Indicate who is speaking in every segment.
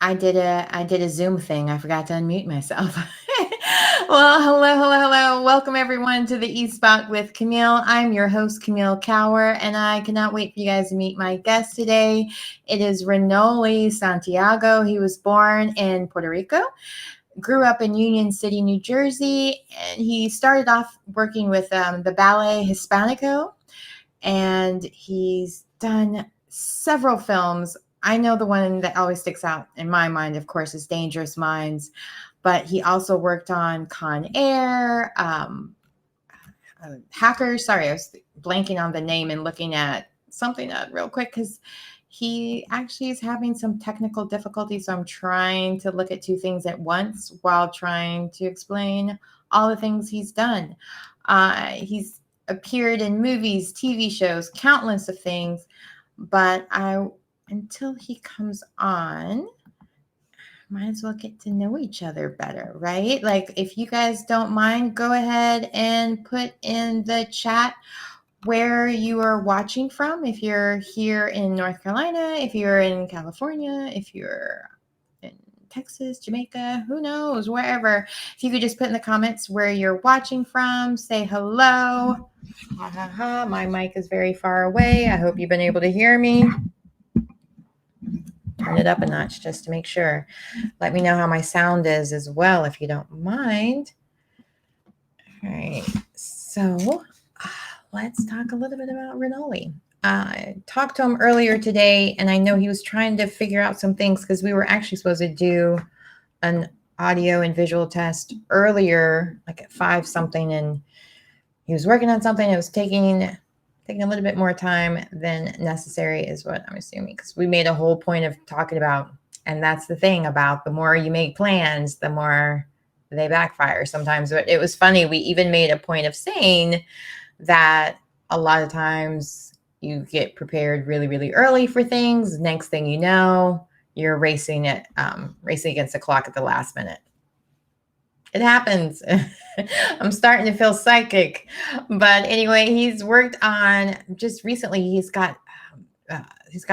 Speaker 1: I did a Zoom thing. I forgot to unmute myself. Well, hello. Welcome everyone to the East Spot with Camille. I'm your host, Camille Cower, and I cannot wait for you guys to meet my guest today. It is Renoly Santiago. He was born in Puerto Rico, grew up in Union City, New Jersey, and he started off working with the Ballet Hispanico, and he's done several films. I know the one that always sticks out in my mind, of course, is Dangerous Minds, but he also worked on Con Air, Hackers. Sorry, I was blanking on the name and looking at something real quick because he actually is having some technical difficulties. So I'm trying to look at two things at once while trying to explain all the things he's done. He's appeared in movies, TV shows, countless of things, but until he comes on, might as well get to know each other better, right? Like, if you guys don't mind, go ahead and put in the chat where you are watching from. If you're here in North Carolina, if you're in California, if you're in Texas, Jamaica, who knows, wherever. If you could just put in the comments where you're watching from, say hello. My mic is very far away. I hope you've been able to hear me. Turn it up a notch just to make sure. Let me know how my sound is as well, if you don't mind. All right, so let's talk a little bit about Renoly. I talked to him earlier today, and I know he was trying to figure out some things because we were actually supposed to do an audio and visual test earlier, like at 5 something, and he was working on something. It was taking a little bit more time than necessary, is what I'm assuming, because we made a whole point of talking about, and that's the thing about the more you make plans, the more they backfire sometimes. But it was funny. We even made a point of saying that a lot of times you get prepared really, really early for things. Next thing you know, you're racing against the clock at the last minute. It happens. I'm starting to feel psychic. But anyway, he's worked on, just recently, he's got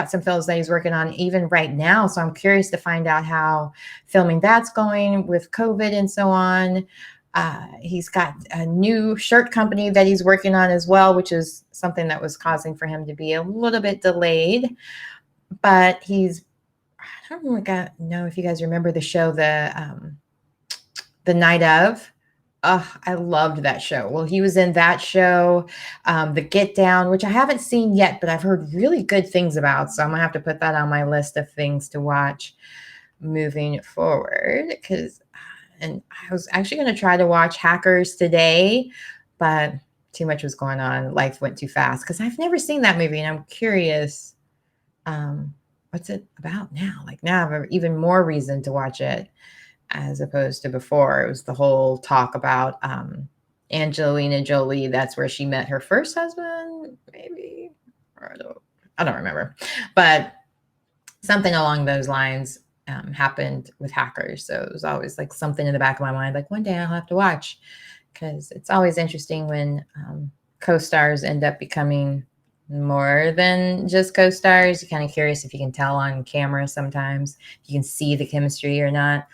Speaker 1: some films that he's working on even right now. So I'm curious to find out how filming that's going with COVID and so on. He's got a new shirt company that he's working on as well, which is something that was causing for him to be a little bit delayed. But I don't really know if you guys remember the show, The Night Of. Oh, I loved that show. Well, he was in that show, The Get Down, which I haven't seen yet, but I've heard really good things about. So I'm going to have to put that on my list of things to watch moving forward. And I was actually going to try to watch Hackers today, but too much was going on. Life went too fast because I've never seen that movie, and I'm curious what's it about now. Like, now I have even more reason to watch it, as opposed to before. It was the whole talk about Angelina Jolie. That's where she met her first husband, maybe. I don't remember. But something along those lines happened with Hackers. So it was always like something in the back of my mind, like one day I'll have to watch, because it's always interesting when co-stars end up becoming more than just co-stars. You're kind of curious if you can tell on camera sometimes, if you can see the chemistry or not.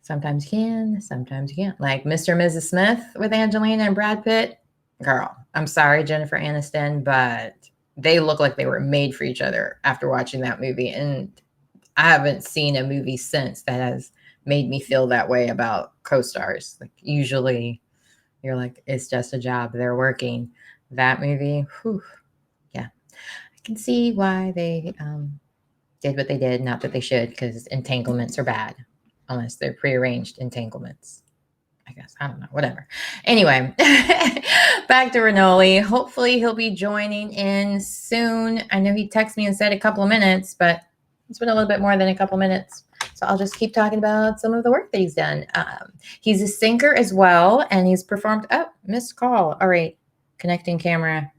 Speaker 1: Sometimes you can, sometimes you can't. Like Mr. and Mrs. Smith with Angelina and Brad Pitt. Girl, I'm sorry, Jennifer Aniston, but they look like they were made for each other after watching that movie. And I haven't seen a movie since that has made me feel that way about co-stars. Like, usually you're like, it's just a job, they're working. That movie, whew, yeah. I can see why they did what they did. Not that they should, because entanglements are bad. Unless they're prearranged entanglements, I guess. I don't know, whatever. Anyway, back to Renoly. Hopefully he'll be joining in soon. I know he texted me and said a couple of minutes, but it's been a little bit more than a couple minutes. So I'll just keep talking about some of the work that he's done. He's a singer as well, and he's performed. Oh, missed call. All right, connecting camera.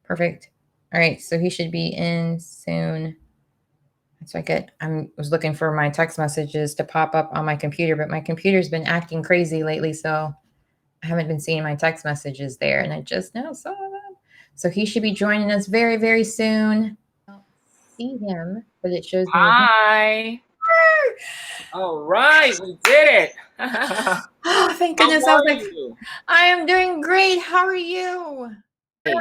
Speaker 1: Perfect. All right, so he should be in soon. So I was looking for my text messages to pop up on my computer, but my computer's been acting crazy lately, so I haven't been seeing my text messages there, and I just now saw them. So he should be joining us very, very soon. I don't see him, but it shows me.
Speaker 2: Hi. All right, we did it.
Speaker 1: Oh, thank
Speaker 2: How
Speaker 1: goodness.
Speaker 2: are you?
Speaker 1: I am doing great. How are you?
Speaker 2: Hey,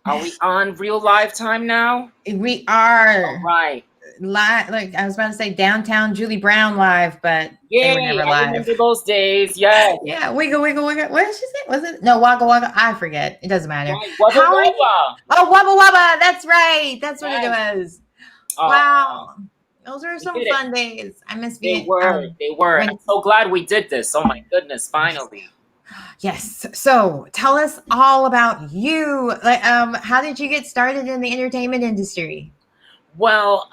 Speaker 2: are we on real live time now?
Speaker 1: We
Speaker 2: All
Speaker 1: are
Speaker 2: right.
Speaker 1: live. Like I was about to say downtown Julie Brown live, but they were
Speaker 2: Yay,
Speaker 1: never
Speaker 2: I
Speaker 1: live.
Speaker 2: remember those days. Yes.
Speaker 1: Yeah, wiggle, wiggle, wiggle. What did she say? Was it no wagga wagga? I forget. It doesn't matter.
Speaker 2: Right. Wubba
Speaker 1: How are you?
Speaker 2: wubba.
Speaker 1: Oh, wubba wubba. That's right. That's what it
Speaker 2: Yes.
Speaker 1: was.
Speaker 2: Oh,
Speaker 1: Wow, those are
Speaker 2: we
Speaker 1: some
Speaker 2: did it.
Speaker 1: fun days. I miss
Speaker 2: They
Speaker 1: being
Speaker 2: were. They were.
Speaker 1: when
Speaker 2: I'm so glad we did this. Oh my goodness, finally.
Speaker 1: yes. So tell us all about you. Like, how did you get started in the entertainment industry?
Speaker 2: Well,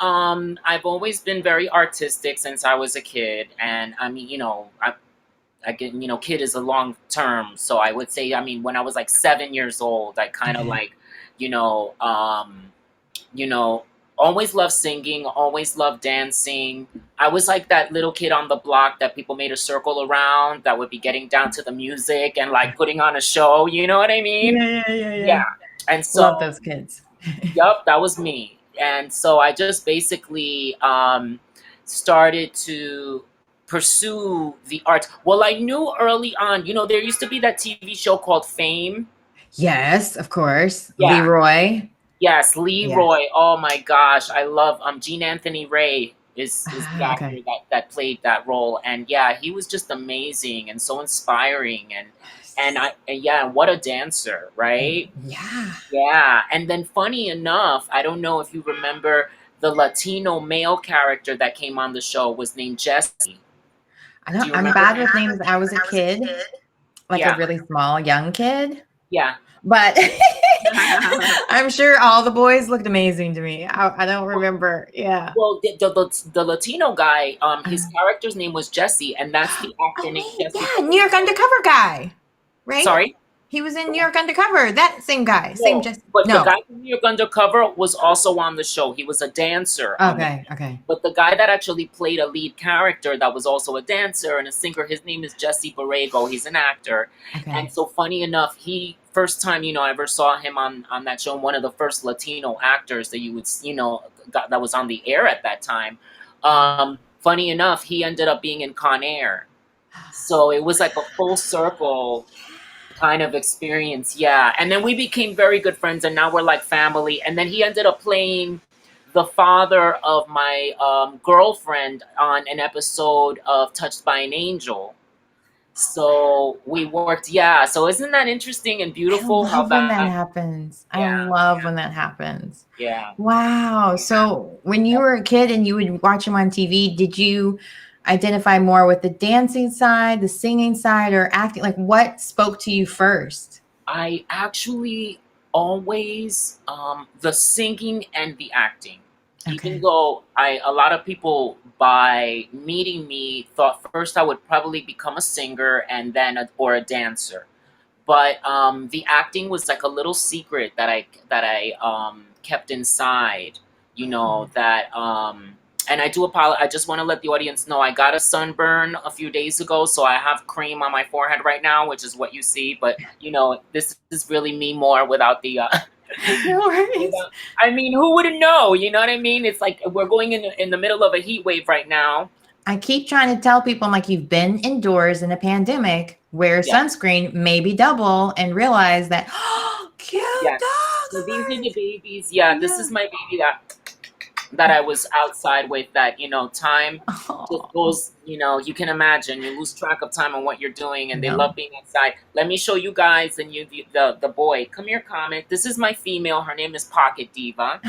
Speaker 2: I've always been very artistic since I was a kid, and I mean, I get, kid is a long term. So I would say, I mean, when I was like 7 years old, I kind of
Speaker 1: Okay.
Speaker 2: like, you know, um, you know, always loved singing, always loved dancing. I was like that little kid on the block that people made a circle around that would be getting down to the music and like putting on a show. You know what I mean?
Speaker 1: Yeah.
Speaker 2: Yeah. And
Speaker 1: Love
Speaker 2: so,
Speaker 1: those kids.
Speaker 2: yep, that was me. And so I just basically started to pursue the arts. Well, I knew early on, there used to be that TV show called Fame.
Speaker 1: Yes, of course.
Speaker 2: Yeah.
Speaker 1: Leroy.
Speaker 2: Yes,
Speaker 1: Yes.
Speaker 2: Leroy. Oh my gosh, I love Gene Anthony Ray is the actor
Speaker 1: Okay.
Speaker 2: that played that role, and yeah, he was just amazing and so inspiring, and yeah, what a dancer, right?
Speaker 1: Yeah.
Speaker 2: Yeah, and then funny enough, I don't know if you remember the Latino male character that came on the show was named Jesse.
Speaker 1: I
Speaker 2: Do
Speaker 1: don't.
Speaker 2: you
Speaker 1: I'm
Speaker 2: remember
Speaker 1: bad
Speaker 2: him?
Speaker 1: with names. I was a kid, like a
Speaker 2: Yeah,
Speaker 1: really small young kid,
Speaker 2: yeah.
Speaker 1: but I'm sure all the boys looked amazing to me. I don't remember. Yeah.
Speaker 2: Well, the Latino guy, his character's name was Jesse, and that's the actor named
Speaker 1: Oh,
Speaker 2: Jesse
Speaker 1: yeah, New York
Speaker 2: Barre.
Speaker 1: Undercover guy, right?
Speaker 2: Sorry?
Speaker 1: He was in New York Undercover. That same guy, same
Speaker 2: No,
Speaker 1: just
Speaker 2: but the
Speaker 1: no.
Speaker 2: guy from New York Undercover was also on the show. He was a dancer on the
Speaker 1: Okay, okay,
Speaker 2: But the guy that actually played a lead character that was also a dancer and a singer, his name is Jesse Borrego. He's an actor. And
Speaker 1: okay.
Speaker 2: so funny enough, he first time, I ever saw him on that show, one of the first Latino actors that you would, that was on the air at that time. Funny enough, he ended up being in Con Air. So it was like a full circle kind of experience. Yeah. And then we became very good friends and now we're like family. And then he ended up playing the father of my girlfriend on an episode of Touched by an Angel. So we worked, yeah. So isn't that interesting and
Speaker 1: I
Speaker 2: beautiful how
Speaker 1: love when that
Speaker 2: that,
Speaker 1: happens. I
Speaker 2: yeah,
Speaker 1: love when that happens.
Speaker 2: yeah.
Speaker 1: Wow. So when you were a kid and you would watch him on TV, did you identify more with the dancing side, the singing side, or acting? Like what spoke to you first?
Speaker 2: I actually always the singing and the acting. Even
Speaker 1: Okay.
Speaker 2: though a lot of people by meeting me thought first I would probably become a singer and then or a dancer. But the acting was like a little secret that I kept inside, that and I do apologize. I just want to let the audience know I got a sunburn a few days ago, so I have cream on my forehead right now, which is what you see. But this is really me more without the.
Speaker 1: No worries.
Speaker 2: without, I mean, who wouldn't know? You know what I mean? It's like we're going in the middle of a heat wave right now.
Speaker 1: I keep trying to tell people, I'm like, you've been indoors in a pandemic, wear
Speaker 2: Yeah,
Speaker 1: sunscreen, maybe double, and realize that, oh, cute
Speaker 2: yeah.
Speaker 1: dog
Speaker 2: So these are the
Speaker 1: alert.
Speaker 2: babies. Yeah, this
Speaker 1: Yeah.
Speaker 2: is my baby that I was outside with. That time just
Speaker 1: Oh,
Speaker 2: goes. You can imagine you lose track of time on what you're doing, and they
Speaker 1: no.
Speaker 2: love being outside. Let me show you guys and you the boy. Come here, Comet. This is my female. Her name is Pocket Diva.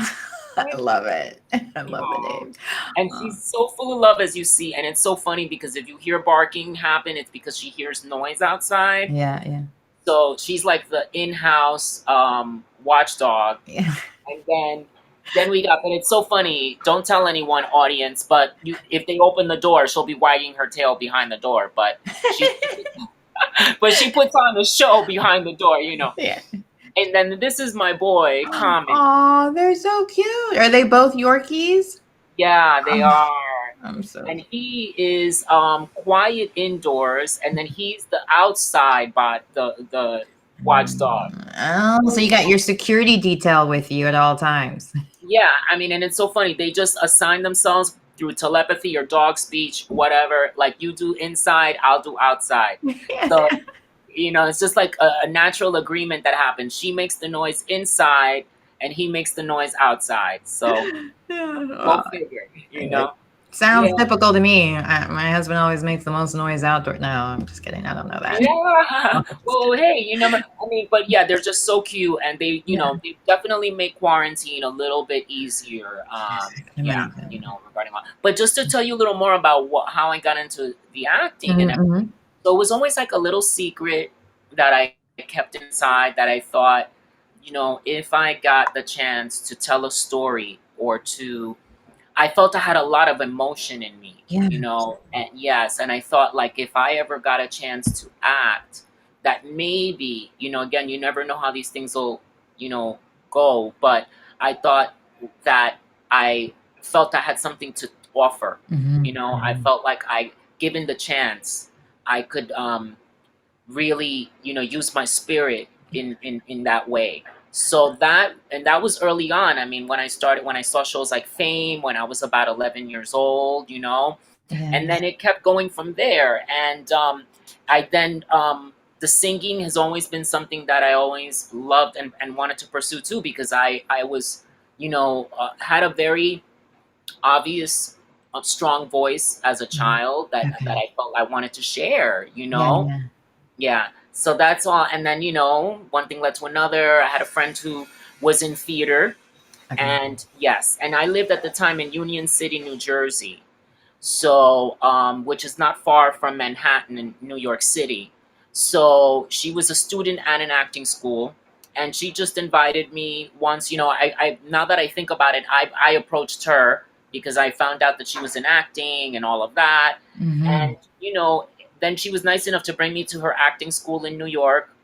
Speaker 1: I love it. I love the
Speaker 2: Aw.
Speaker 1: name.
Speaker 2: And
Speaker 1: Oh,
Speaker 2: she's so full of love, as you see. And it's so funny because if you hear barking happen, it's because she hears noise outside.
Speaker 1: yeah, yeah.
Speaker 2: So she's like the in-house watchdog.
Speaker 1: Yeah.
Speaker 2: And then we got, but it's so funny. Don't tell anyone, audience. But if they open the door, she'll be wagging her tail behind the door. But she puts on the show behind the door.
Speaker 1: Yeah.
Speaker 2: And then this is my boy, Comet.
Speaker 1: Oh, they're so cute. Are they both Yorkies?
Speaker 2: Yeah, they
Speaker 1: Oh,
Speaker 2: are.
Speaker 1: I'm so.
Speaker 2: And he is quiet indoors, and then he's the outside, but the watchdog.
Speaker 1: Oh, so you got your security detail with you at all times.
Speaker 2: Yeah, I mean, and it's so funny. They just assign themselves through telepathy or dog speech, whatever. Like you do inside, I'll do outside. So it's just like a natural agreement that happens. She makes the noise inside, and he makes the noise outside. So go figure.
Speaker 1: Sounds
Speaker 2: Yeah.
Speaker 1: typical to me. My husband always makes the most noise outdoor. No, I'm just kidding. I don't know that.
Speaker 2: Yeah. Well, hey, but yeah, they're just so cute, and they definitely make quarantine a little bit easier. Yeah,
Speaker 1: Amazing.
Speaker 2: regarding all. But just to tell you a little more about how I got into the acting and everything.
Speaker 1: Mm-hmm.
Speaker 2: So it was always like a little secret that I kept inside that I thought, if I got the chance to tell a story or I felt I had a lot of emotion in me,
Speaker 1: Yeah.
Speaker 2: and yes, and I thought like if I ever got a chance to act, that maybe, again, you never know how these things will, go, but I thought that I felt I had something to offer. I felt like given the chance, I could really, use my spirit in that way. So that was early on. I mean, when I saw shows like Fame when I was about 11 years old, and then it kept going from there. And I then the singing has always been something that I always loved and wanted to pursue too, because I was, had a very obvious strong voice as a child that I felt I wanted to share, Yeah. So that's all. And then, one thing led to another. I had a friend who was in theater.
Speaker 1: Okay.
Speaker 2: And yes, and I lived at the time in Union City, New Jersey. So, which is not far from Manhattan in New York City. So she was a student at an acting school. And she just invited me once, I now that I think about it, I approached her because I found out that she was in acting and all of that. And, then she was nice enough to bring me to her acting school in New York.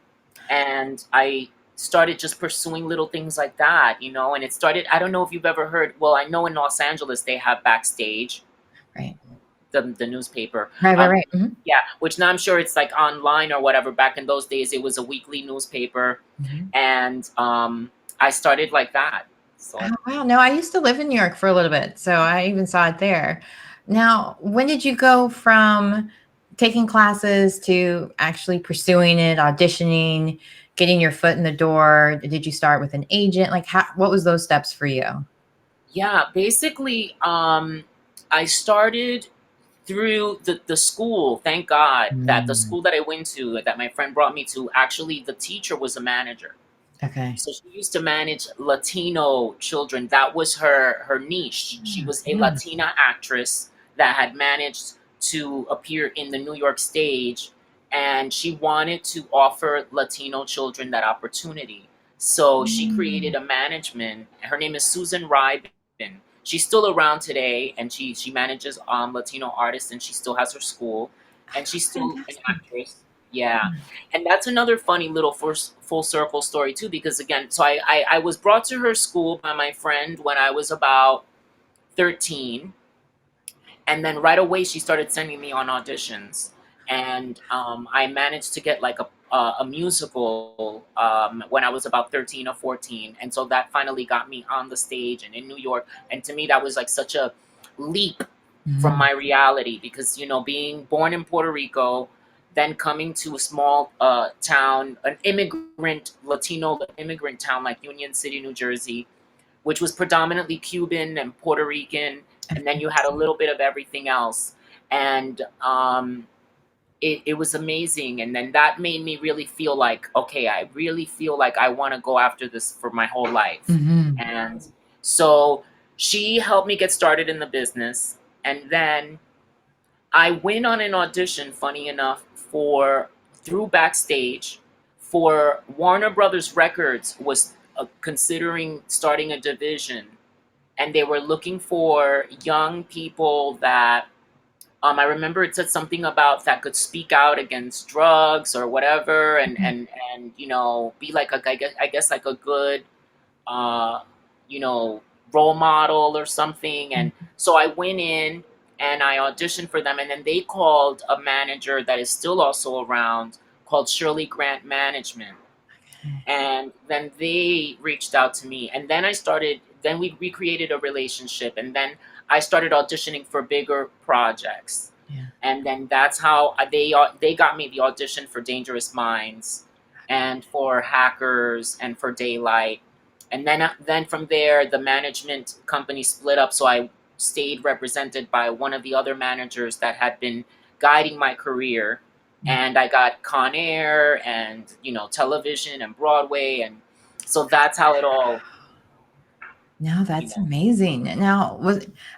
Speaker 2: And I started just pursuing little things like that, and it started, I don't know if you've ever heard, well, I know in Los Angeles they have Backstage,
Speaker 1: Right.
Speaker 2: The newspaper.
Speaker 1: Right. Mm-hmm.
Speaker 2: Yeah, which now I'm sure it's like online or whatever. Back in those days, it was a weekly newspaper. And I started like that. So.
Speaker 1: Oh, wow. No, I used to live in New York for a little bit, so I even saw it there. Now, when did you go from taking classes to actually pursuing it, auditioning, getting your foot in the door? Did you start with an agent? Like, what was those steps for you?
Speaker 2: Yeah, basically, I started through the school. Thank God that the school that I went to, that my friend brought me to, actually the teacher was a manager.
Speaker 1: Okay.
Speaker 2: So she used to manage Latino children. That was her niche. She was a Latina actress that had managed to appear in the New York stage, and she wanted to offer Latino children that opportunity. So she created a management. Her name is Susan Rybin. She's still around today, and she manages Latino artists, and she still has her school, and she's still an actress. Yeah, and that's another funny little full circle story too, because again, so I was brought to her school by my friend when I was about 13, and then right away she started sending me on auditions, and I managed to get like a musical when I was about 13 or 14, and so that finally got me on the stage and in New York, and to me that was like such a leap from my reality, because being born in Puerto Rico, then coming to a small town, an Latino immigrant town like Union City, New Jersey, which was predominantly Cuban and Puerto Rican, and then you had a little bit of everything else. And it was amazing. And then that made me really feel like, okay, I really feel like I want to go after this for my whole life. And so she helped me get started in the business. And then I went on an audition, funny enough, through Backstage for Warner Brothers Records was considering starting a division, and they were looking for young people that I remember it said something about that could speak out against drugs or whatever, and be like I guess like a good role model or something. And so I went in and I auditioned for them, and then they called a manager that is still also around, called Shirley Grant Management. And then they reached out to me, and then we recreated a relationship, and then I started auditioning for bigger projects.
Speaker 1: Yeah.
Speaker 2: And then that's how they got me the audition for Dangerous Minds and for Hackers and for Daylight. And then from there, the management company split up, so I stayed represented by one of the other managers that had been guiding my career. And I got Con Air and, television and Broadway. And so that's how it all,
Speaker 1: No, that's amazing. Now,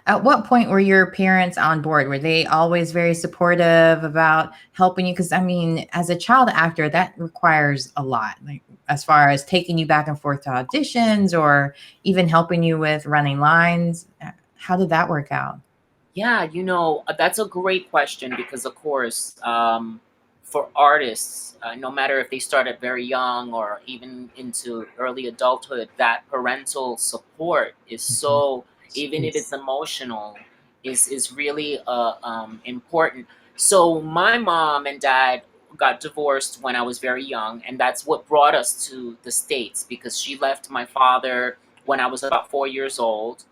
Speaker 1: at what point were your parents on board? Were they always very supportive about helping you? Because I mean, as a child actor, that requires a lot, like as far as taking you back and forth to auditions or even helping you with running lines. How did that work out?
Speaker 2: Yeah, that's a great question because, of course, for artists, no matter if they start at very young or even into early adulthood, that parental support is so, even if it's emotional, is really important. So my mom and dad got divorced when I was very young, and that's what brought us to the States because she left my father when I was about 4 years old.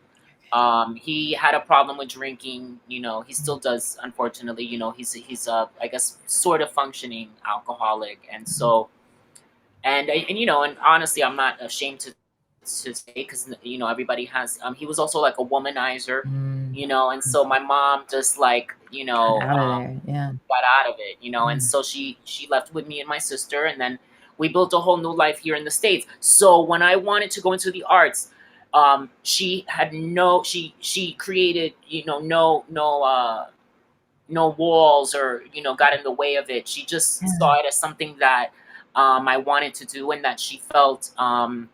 Speaker 2: He had a problem with drinking. He still does, unfortunately. He's I guess sort of functioning alcoholic, and so and honestly, I'm not ashamed to say because everybody has. He was also like a womanizer, and so my mom just like
Speaker 1: Out of there, yeah.
Speaker 2: got out of it, and so she left with me and my sister, and then we built a whole new life here in the States. So when I wanted to go into the arts, she had she created no walls or got in the way of it. She just saw it as something that I wanted to do, and that she felt happy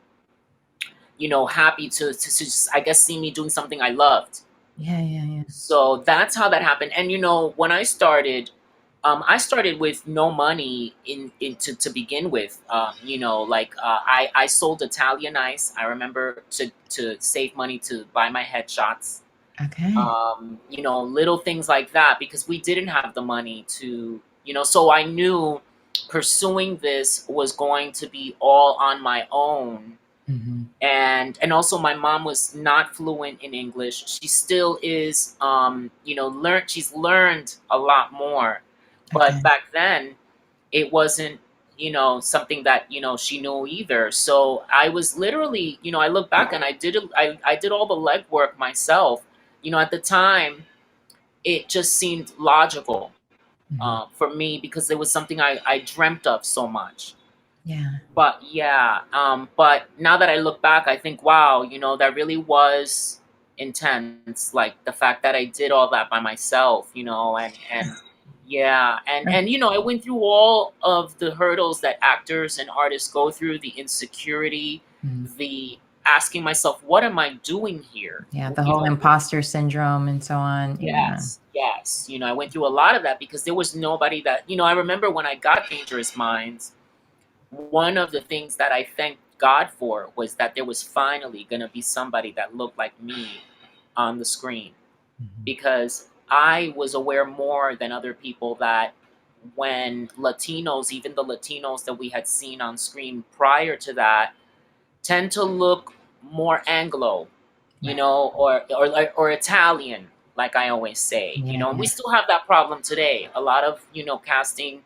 Speaker 2: to just, I guess, see me doing something I loved.
Speaker 1: Yeah.
Speaker 2: So that's how that happened. And when I started with no money to begin with. I sold Italian ice. I remember to save money to buy my headshots.
Speaker 1: Okay.
Speaker 2: Little things like that because we didn't have the money to, so I knew pursuing this was going to be all on my own. And also my mom was not fluent in English. She still is, she's learned a lot more. But back then, it wasn't, something that, she knew either. So I was literally, I look back and I did all the legwork myself. At the time, it just seemed logical for me because it was something I dreamt of so much.
Speaker 1: Yeah.
Speaker 2: But but now that I look back, I think, wow, that really was intense. Like the fact that I did all that by myself, and yeah, and I went through all of the hurdles that actors and artists go through, the insecurity, the asking myself, what am I doing here?
Speaker 1: Yeah, the whole imposter syndrome and so on.
Speaker 2: Yes. I went through a lot of that because there was nobody that, I remember when I got Dangerous Minds, one of the things that I thanked God for was that there was finally going to be somebody that looked like me on the screen. Because I was aware more than other people that when Latinos, even the Latinos that we had seen on screen prior to that, tend to look more Anglo, or Italian, like I always say, and we still have that problem today. A lot of, casting,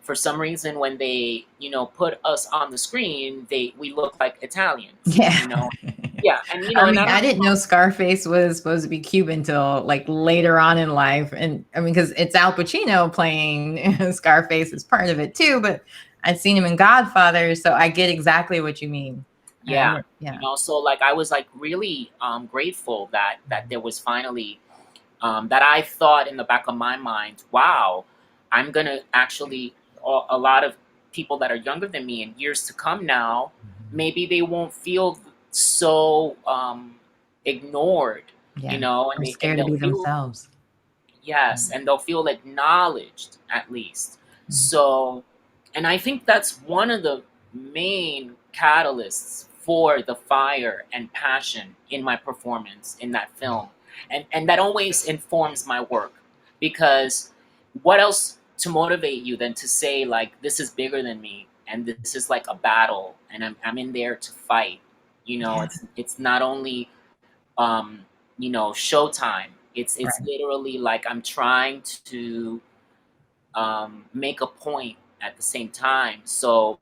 Speaker 2: for some reason, when they, put us on the screen, we look like Italians. Yeah, and
Speaker 1: I didn't know Scarface was supposed to be Cuban till like later on in life, and I mean, because it's Al Pacino playing Scarface is part of it too, but I'd seen him in Godfather, so I get exactly what you mean.
Speaker 2: Yeah. So like I was like really grateful that there was finally that I thought in the back of my mind, wow, I'm gonna actually a lot of people that are younger than me in years to come now, maybe they won't feel so ignored, and
Speaker 1: they're scared to be themselves.
Speaker 2: Yes, and they'll feel acknowledged at least. So, and I think that's one of the main catalysts for the fire and passion in my performance in that film. And that always informs my work because what else to motivate you than to say like, this is bigger than me and this is like a battle and I'm in there to fight. It's not only showtime. It's
Speaker 1: Right.
Speaker 2: literally like I'm trying to make a point at the same time. So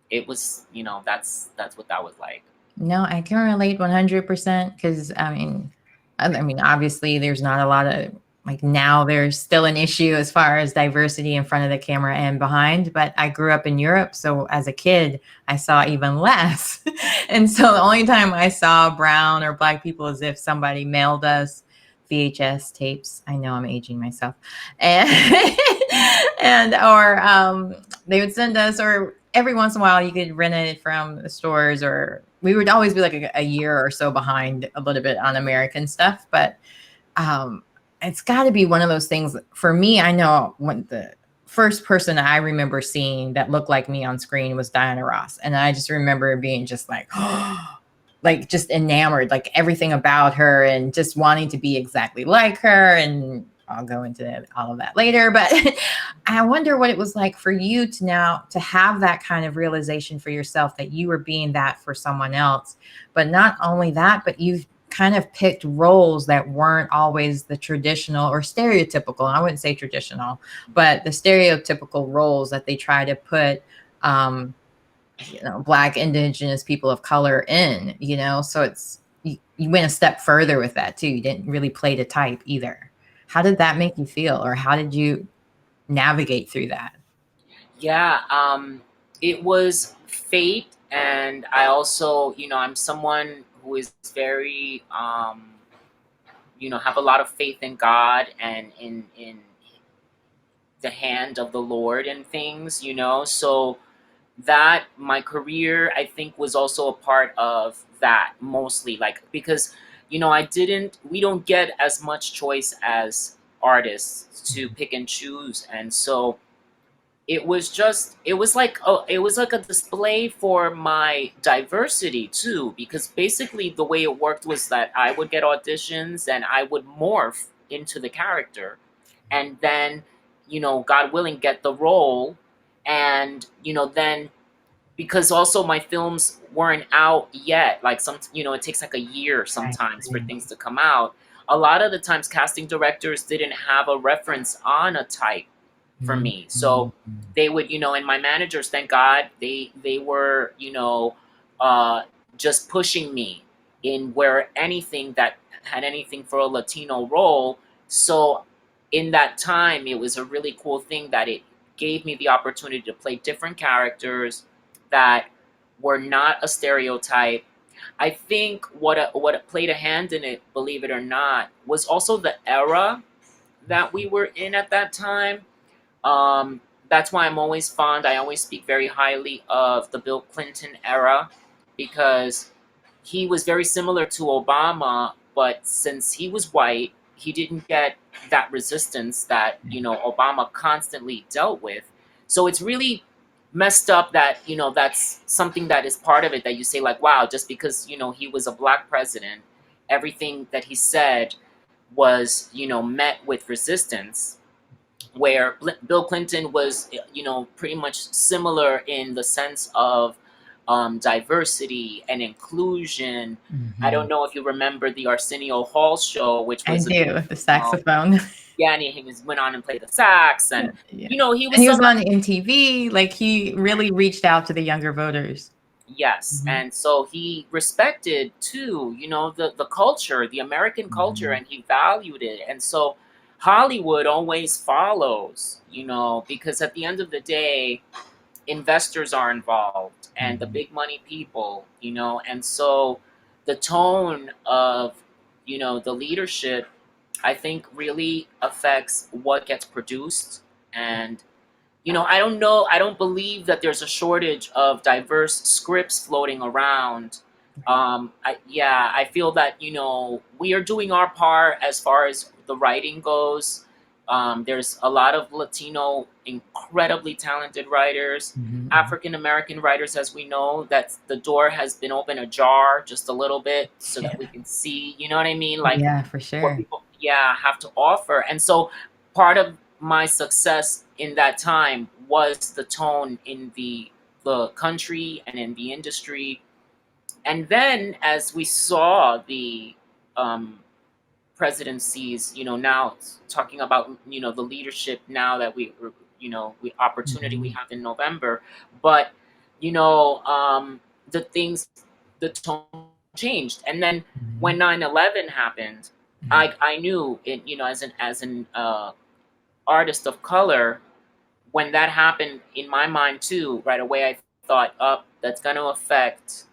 Speaker 2: it was, that's what that was like.
Speaker 1: No, I can relate 100% because I mean, obviously, there's not a lot of like now. There's still an issue as far as diversity in front of the camera and behind. But I grew up in Europe, so as a kid, I saw even less. And so the only time I saw brown or black people is if somebody mailed us VHS tapes. I know I'm aging myself, and and or they would send us, or every once in a while you could rent it from the stores, or we would always be like a year or so behind a little bit on American stuff. But um, it's got to be one of those things for me. I know when the first person I remember seeing that looked like me on screen was Diana Ross. And I just remember being just like, like just enamored, like everything about her and just wanting to be exactly like her. And I'll go into all of that later, but I wonder what it was like for you to now to have that kind of realization for yourself that you were being that for someone else. But not only that, but you've kind of picked roles that weren't always the traditional or stereotypical. I wouldn't say traditional, but the stereotypical roles that they try to put Black, indigenous people of color in, so it's you went a step further with that too. You didn't really play to type either. How did that make you feel, or how did you navigate through that?
Speaker 2: Yeah, it was fate, and I also, I'm someone who is very, have a lot of faith in God and in the hand of the Lord and things, So that my career, I think, was also a part of that mostly, like because, we don't get as much choice as artists to pick and choose, and so it was like a display for my diversity too, because basically the way it worked was that I would get auditions and I would morph into the character, and then, God willing, get the role. And then, because also my films weren't out yet, like it takes like a year
Speaker 1: Right.
Speaker 2: sometimes for things to come out. A lot of the times casting directors didn't have a reference on a type for me. So they would, and my managers, thank God, they were, uh, just pushing me in where anything that had anything for a Latino role. So in that time, it was a really cool thing that it gave me the opportunity to play different characters that were not a stereotype. I think what played a hand in it, believe it or not, was also the era that we were in at that time. That's why I'm always fond. I always speak very highly of the Bill Clinton era, because he was very similar to Obama, but since he was white, he didn't get that resistance that Obama constantly dealt with. So it's really messed up that that's something that is part of it, that you say like, wow, just because he was a black president, everything that he said was met with resistance, where Bill Clinton was, pretty much similar in the sense of diversity and inclusion. I don't know if you remember the Arsenio Hall show, which
Speaker 1: I
Speaker 2: was,
Speaker 1: do, the saxophone.
Speaker 2: yeah, and went on and played the sax, and
Speaker 1: Yeah.
Speaker 2: he
Speaker 1: And
Speaker 2: was
Speaker 1: he was on
Speaker 2: somebody.
Speaker 1: MTV. Like he really reached out to the younger voters.
Speaker 2: Yes,
Speaker 1: Mhm.
Speaker 2: and so he respected too, the culture, the American culture, and he valued it. And so Hollywood always follows, because at the end of the day, investors are involved and the big money people, and so the tone of, the leadership, I think, really affects what gets produced. And I don't know, I don't believe that there's a shortage of diverse scripts floating around. I feel that we are doing our part as far as the writing goes. There's a lot of Latino, incredibly talented writers, African American writers, as we know, that the door has been open ajar just a little bit so that
Speaker 1: Yeah.
Speaker 2: we can see, you know what I mean? Like
Speaker 1: Yeah, for
Speaker 2: what
Speaker 1: sure.
Speaker 2: people, yeah, have to offer. And so part of my success in that time was the tone in the country and in the industry. And then as we saw the um, presidencies, now talking about, the leadership now that we opportunity we have in November. But, the things, the tone changed. And then when 9/11 happened, I knew it, as an artist of color, when that happened in my mind too, right away I thought, that's going to affect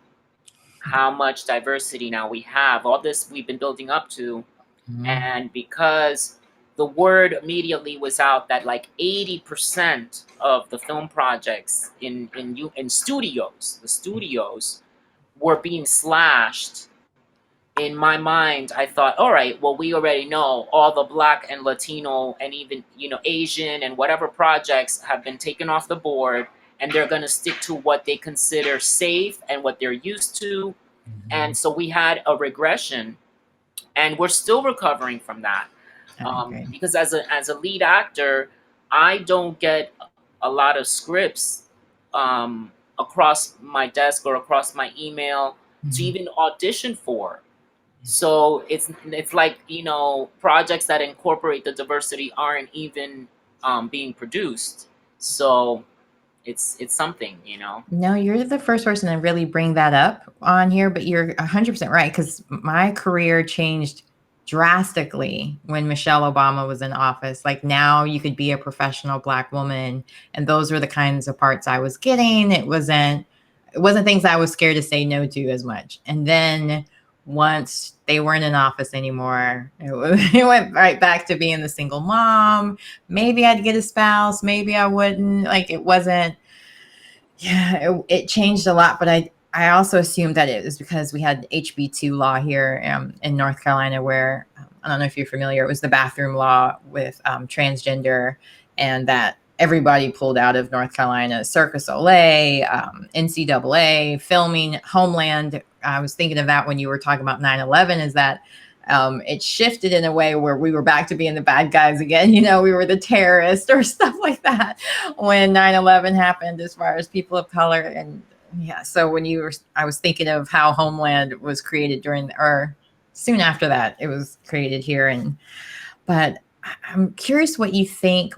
Speaker 2: how much diversity now we have. All this we've been building up to. And because the word immediately was out that like 80% of the film projects in studios, the studios were being slashed. In my mind, I thought, all right, well, we already know all the Black and Latino and even, Asian and whatever projects have been taken off the board, and they're going to stick to what they consider safe and what they're used to. And so we had a regression, and we're still recovering from that. Because as a lead actor, I don't get a lot of scripts across my desk or across my email to even audition for. So it's like, projects that incorporate the diversity aren't even being produced. So it's something.
Speaker 1: No, you're the first person to really bring that up on here, but you're 100% right, because my career changed drastically when Michelle Obama was in office. Like, now you could be a professional Black woman, and those were the kinds of parts I was getting. It wasn't things I was scared to say no to as much. And then once they weren't in office anymore, it went right back to being the single mom. Maybe I'd get a spouse, maybe I wouldn't. Like, it wasn't, it changed a lot. But I also assumed that it was because we had HB2 law here in North Carolina, where, I don't know if you're familiar, it was the bathroom law with transgender, and that everybody pulled out of North Carolina. Cirque du Soleil, NCAA, filming, Homeland. I was thinking of that when you were talking about 9/11, is that it shifted in a way where we were back to being the bad guys again. We were the terrorists or stuff like that when 9/11 happened, as far as people of color. And so I was thinking of how Homeland was created or soon after that it was created here. But I'm curious what you think,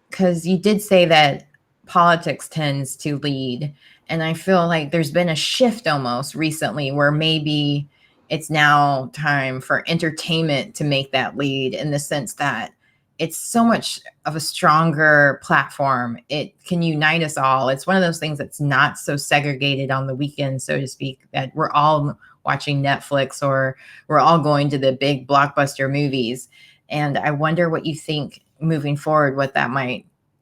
Speaker 1: because you did say that politics tends to lead. And I feel like there's been a shift almost recently where maybe it's now time for entertainment to make that lead, in the sense that it's so much of a stronger platform. It can unite us all. It's one of those things that's not so segregated on the weekend, so to speak, that we're all watching Netflix or we're all going to the big blockbuster movies. And I wonder what you think moving forward,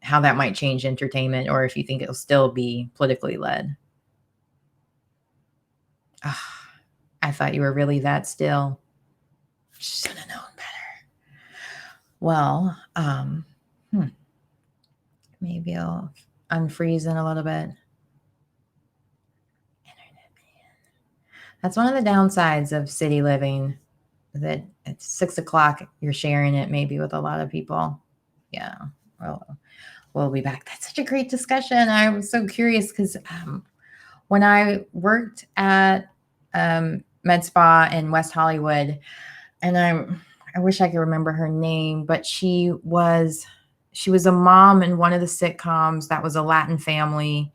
Speaker 1: how that might change entertainment, or if you think it'll still be politically led. I thought you were really that still. Should have known better. Well, maybe I'll unfreeze in a little bit. That's one of the downsides of city living, that at 6 o'clock you're sharing it maybe with a lot of people. Yeah. Well, we'll be back. That's such a great discussion. I was so curious because when I worked at Med Spa in West Hollywood, and I wish I could remember her name, but she was a mom in one of the sitcoms that was a Latin family,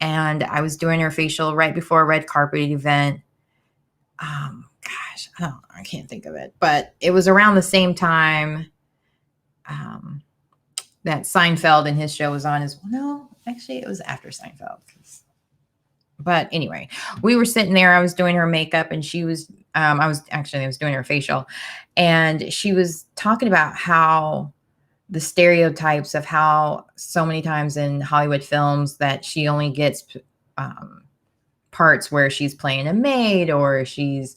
Speaker 1: and I was doing her facial right before a red carpet event. Gosh, I can't think of it, but it was around the same time that Seinfeld and his show was on as well. No, actually it was after Seinfeld. But anyway, we were sitting there, I was doing her makeup, and she was, I was doing her facial, and she was talking about how the stereotypes of how so many times in Hollywood films that she only gets parts where she's playing a maid, or she's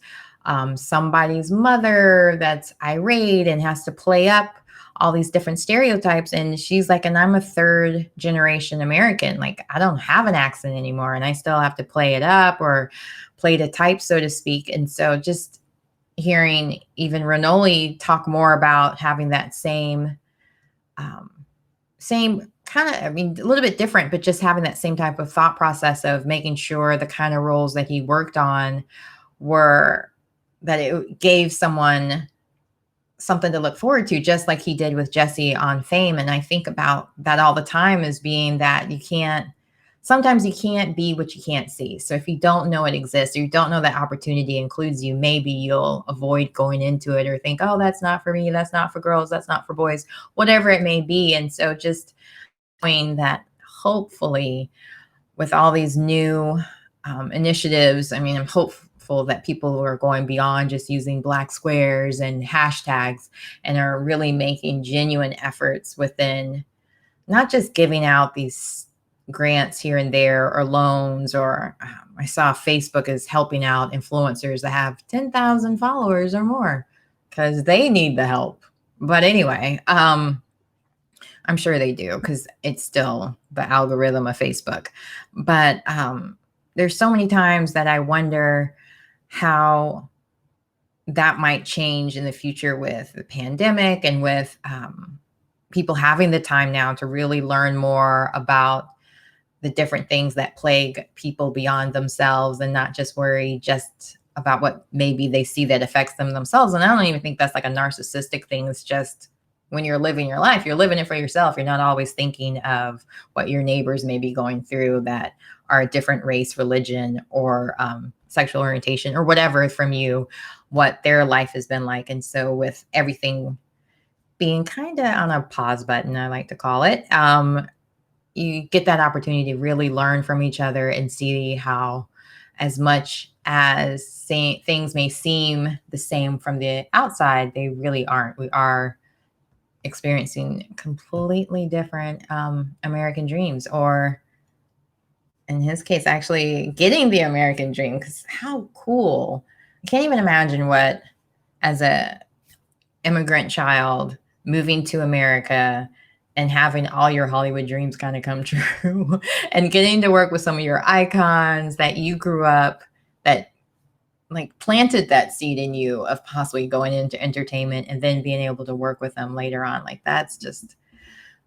Speaker 1: somebody's mother that's irate and has to play up all these different stereotypes. And she's like, and I'm a third generation American. Like, I don't have an accent anymore, and I still have to play it up or play to type, so to speak. And so just hearing even Renoly talk more about having that same kind of, I mean, a little bit different, but just having that same type of thought process of making sure the kind of roles that he worked on were that it gave someone something to look forward to, just like he did with Jesse on Fame. And I think about that all the time, as being that sometimes you can't be what you can't see. So if you don't know it exists, or you don't know that opportunity includes you, maybe you'll avoid going into it, or think, oh, that's not for me. That's not for girls. That's not for boys, whatever it may be. And so just knowing that, hopefully, with all these new initiatives, I mean, I'm hopeful that people are going beyond just using black squares and hashtags, and are really making genuine efforts within, not just giving out these grants here and there, or loans, or I saw Facebook is helping out influencers that have 10,000 followers or more, because they need the help. But anyway, I'm sure they do, because it's still the algorithm of Facebook. But there's so many times that I wonder how that might change in the future with the pandemic, and with people having the time now to really learn more about the different things that plague people beyond themselves, and not just worry just about what maybe they see that affects them themselves. And I don't even think that's like a narcissistic thing. It's just, when you're living your life, you're living it for yourself. You're not always thinking of what your neighbors may be going through that are a different race, religion, or sexual orientation, or whatever from you, what their life has been like. And so with everything being kind of on a pause button, I like to call it, you get that opportunity to really learn from each other, and see how, as much as things may seem the same from the outside, they really aren't. We are experiencing completely different American dreams, or in his case, actually getting the American dream. Because how cool. I can't even imagine what, as a immigrant child moving to America and having all your Hollywood dreams kind of come true, and getting to work with some of your icons that you grew up, that like planted that seed in you of possibly going into entertainment, and then being able to work with them later on. Like, that's just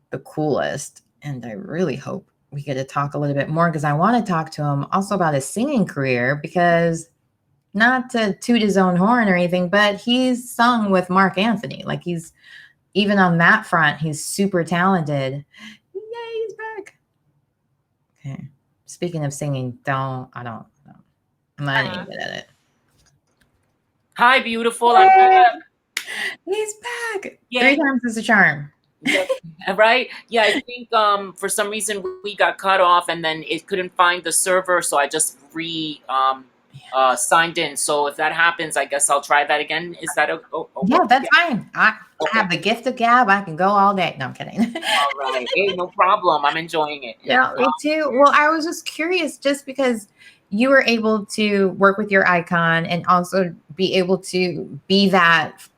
Speaker 1: the coolest. And I really hope we get to talk a little bit more, because I want to talk to him also about his singing career, because, not to toot his own horn or anything, but he's sung with Marc Anthony. Like, he's, even on that front, he's super talented. Yay, he's back. Okay. Speaking of singing, I'm not even good at it.
Speaker 2: Hi, beautiful. I'm back.
Speaker 1: He's back.
Speaker 2: Yeah.
Speaker 1: 3 times is a charm.
Speaker 2: Yeah, right? Yeah, I think for some reason we got cut off, and then it couldn't find the server, so I just signed in. So if that happens, I guess I'll try that again. Is that okay?
Speaker 1: Yeah, that's fine. I have the gift of gab. I can go all day. No, I'm kidding.
Speaker 2: All right. Hey, no problem. I'm enjoying it.
Speaker 1: Yeah, me too. Well, I was just curious, just because you were able to work with your icon, and also be able to be that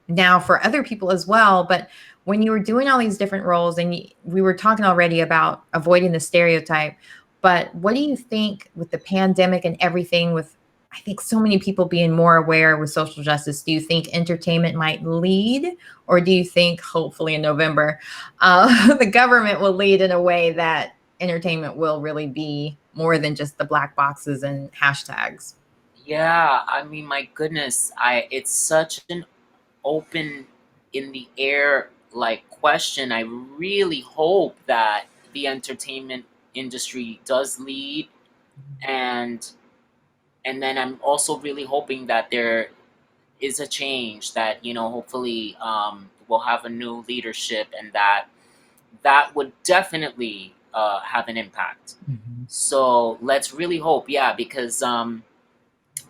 Speaker 1: now for other people as well. But when you were doing all these different roles, and we were talking already about avoiding the stereotype, but what do you think with the pandemic and everything, with, I think, so many people being more aware with social justice, do you think entertainment might lead? Or do you think, hopefully in November, the government will lead in a way that entertainment will really be more than just the black boxes and hashtags?
Speaker 2: Yeah, I mean, my goodness, it's such an open, in the air like question. I really hope that the entertainment industry does lead, and then I'm also really hoping that there is a change, that hopefully we'll have a new leadership, and that would definitely have an impact.
Speaker 1: Mm-hmm.
Speaker 2: So let's really hope, yeah, because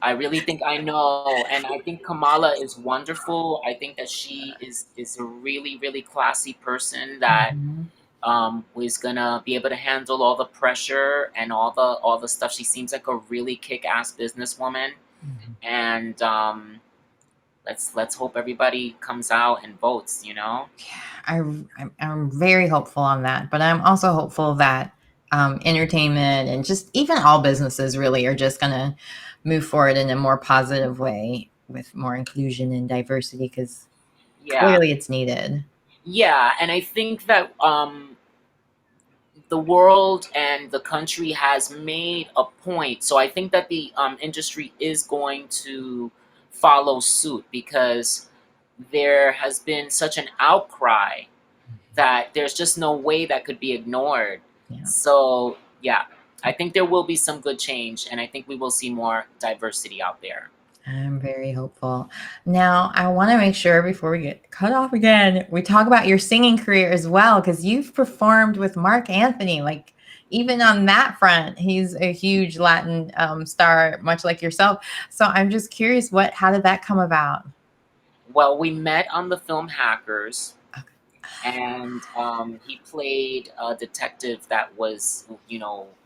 Speaker 2: I really think I know, and I think Kamala is wonderful. I think that she is a really, really classy person that was gonna be able to handle all the pressure and all the stuff. She seems like a really kick-ass businesswoman, and let's hope everybody comes out and votes.
Speaker 1: Yeah, I'm very hopeful on that, but I'm also hopeful that entertainment, and just even all businesses really, are just gonna move forward in a more positive way, with more inclusion and diversity, because clearly it's needed.
Speaker 2: Yeah, and I think that the world and the country has made a point. So I think that the industry is going to follow suit, because there has been such an outcry that there's just no way that could be ignored.
Speaker 1: Yeah.
Speaker 2: So yeah, I think there will be some good change, and I think we will see more diversity out there.
Speaker 1: I'm very hopeful. Now, I want to make sure before we get cut off again, we talk about your singing career as well, because you've performed with Marc Anthony. Like, even on that front, he's a huge Latin star, much like yourself. So I'm just curious, how did that come about?
Speaker 2: Well, we met on the film Hackers, and he played a detective that was,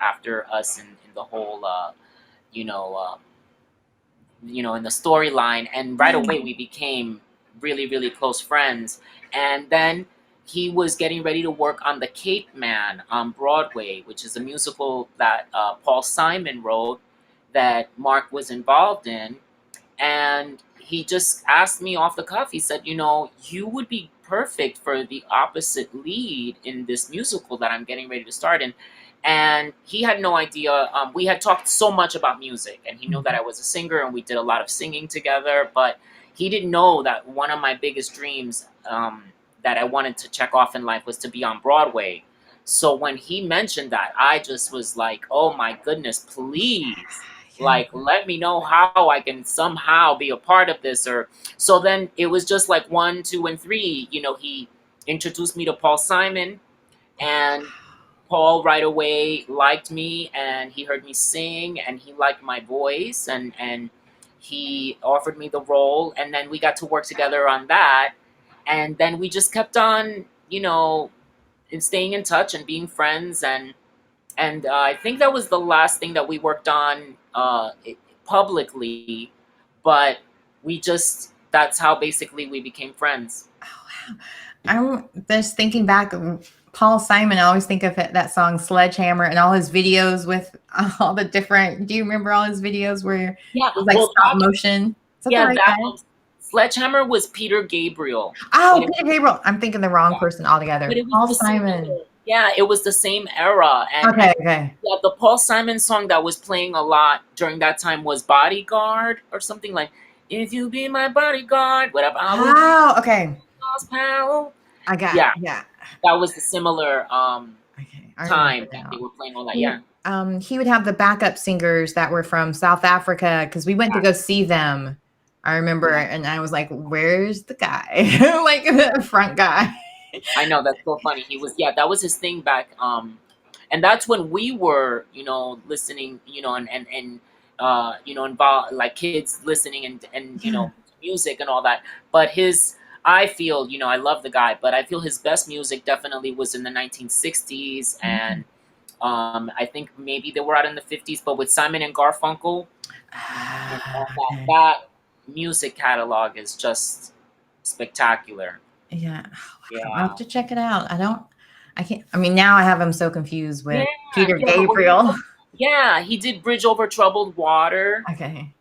Speaker 2: after us in the whole, you know, in the storyline. And right away we became really, really close friends. And then he was getting ready to work on The Cape Man on Broadway, which is a musical that Paul Simon wrote that Mark was involved in. And he just asked me off the cuff. He said, you would be perfect for the opposite lead in this musical that I'm getting ready to start in. And he had no idea. We had talked so much about music, and he knew that I was a singer, and we did a lot of singing together. But he didn't know that one of my biggest dreams that I wanted to check off in life was to be on Broadway. So when he mentioned that, I just was like, oh my goodness, please. Like, let me know how I can somehow be a part of this. Or so then it was just like 1, 2, and 3. He introduced me to Paul Simon, and Paul right away liked me, and he heard me sing, and he liked my voice, and he offered me the role, and then we got to work together on that, and then we just kept on, staying in touch and being friends, and I think that was the last thing that we worked on publicly, but that's how basically we became friends.
Speaker 1: Oh, wow. I'm just thinking back, Paul Simon, I always think of that song Sledgehammer and all his videos with all the different, do you remember all his videos where it was like stop motion?
Speaker 2: Sledgehammer was Peter Gabriel.
Speaker 1: Oh, Peter Gabriel. I'm thinking the wrong person altogether. Paul Simon.
Speaker 2: Yeah, it was the same era. And,
Speaker 1: okay.
Speaker 2: Yeah, the Paul Simon song that was playing a lot during that time was Bodyguard or something like, if you be my bodyguard, whatever.
Speaker 1: Oh, okay. I got it. Yeah.
Speaker 2: That was the similar time that they were playing all that. Yeah.
Speaker 1: He would have the backup singers that were from South Africa because we went to go see them. I remember, and I was like, "Where's the guy? Like the front guy."
Speaker 2: I know, that's so funny. He was, that was his thing back. And that's when we were, listening, and involved, like kids listening and music and all that. But I feel, I love the guy, but I feel his best music definitely was in the 1960s. And I think maybe they were out in the 50s, but with Simon and Garfunkel, that music catalog is just spectacular.
Speaker 1: Yeah. I'll have to check it out. I can't, now I have him so confused with Peter Gabriel.
Speaker 2: Yeah, he did Bridge Over Troubled Water.
Speaker 1: Okay.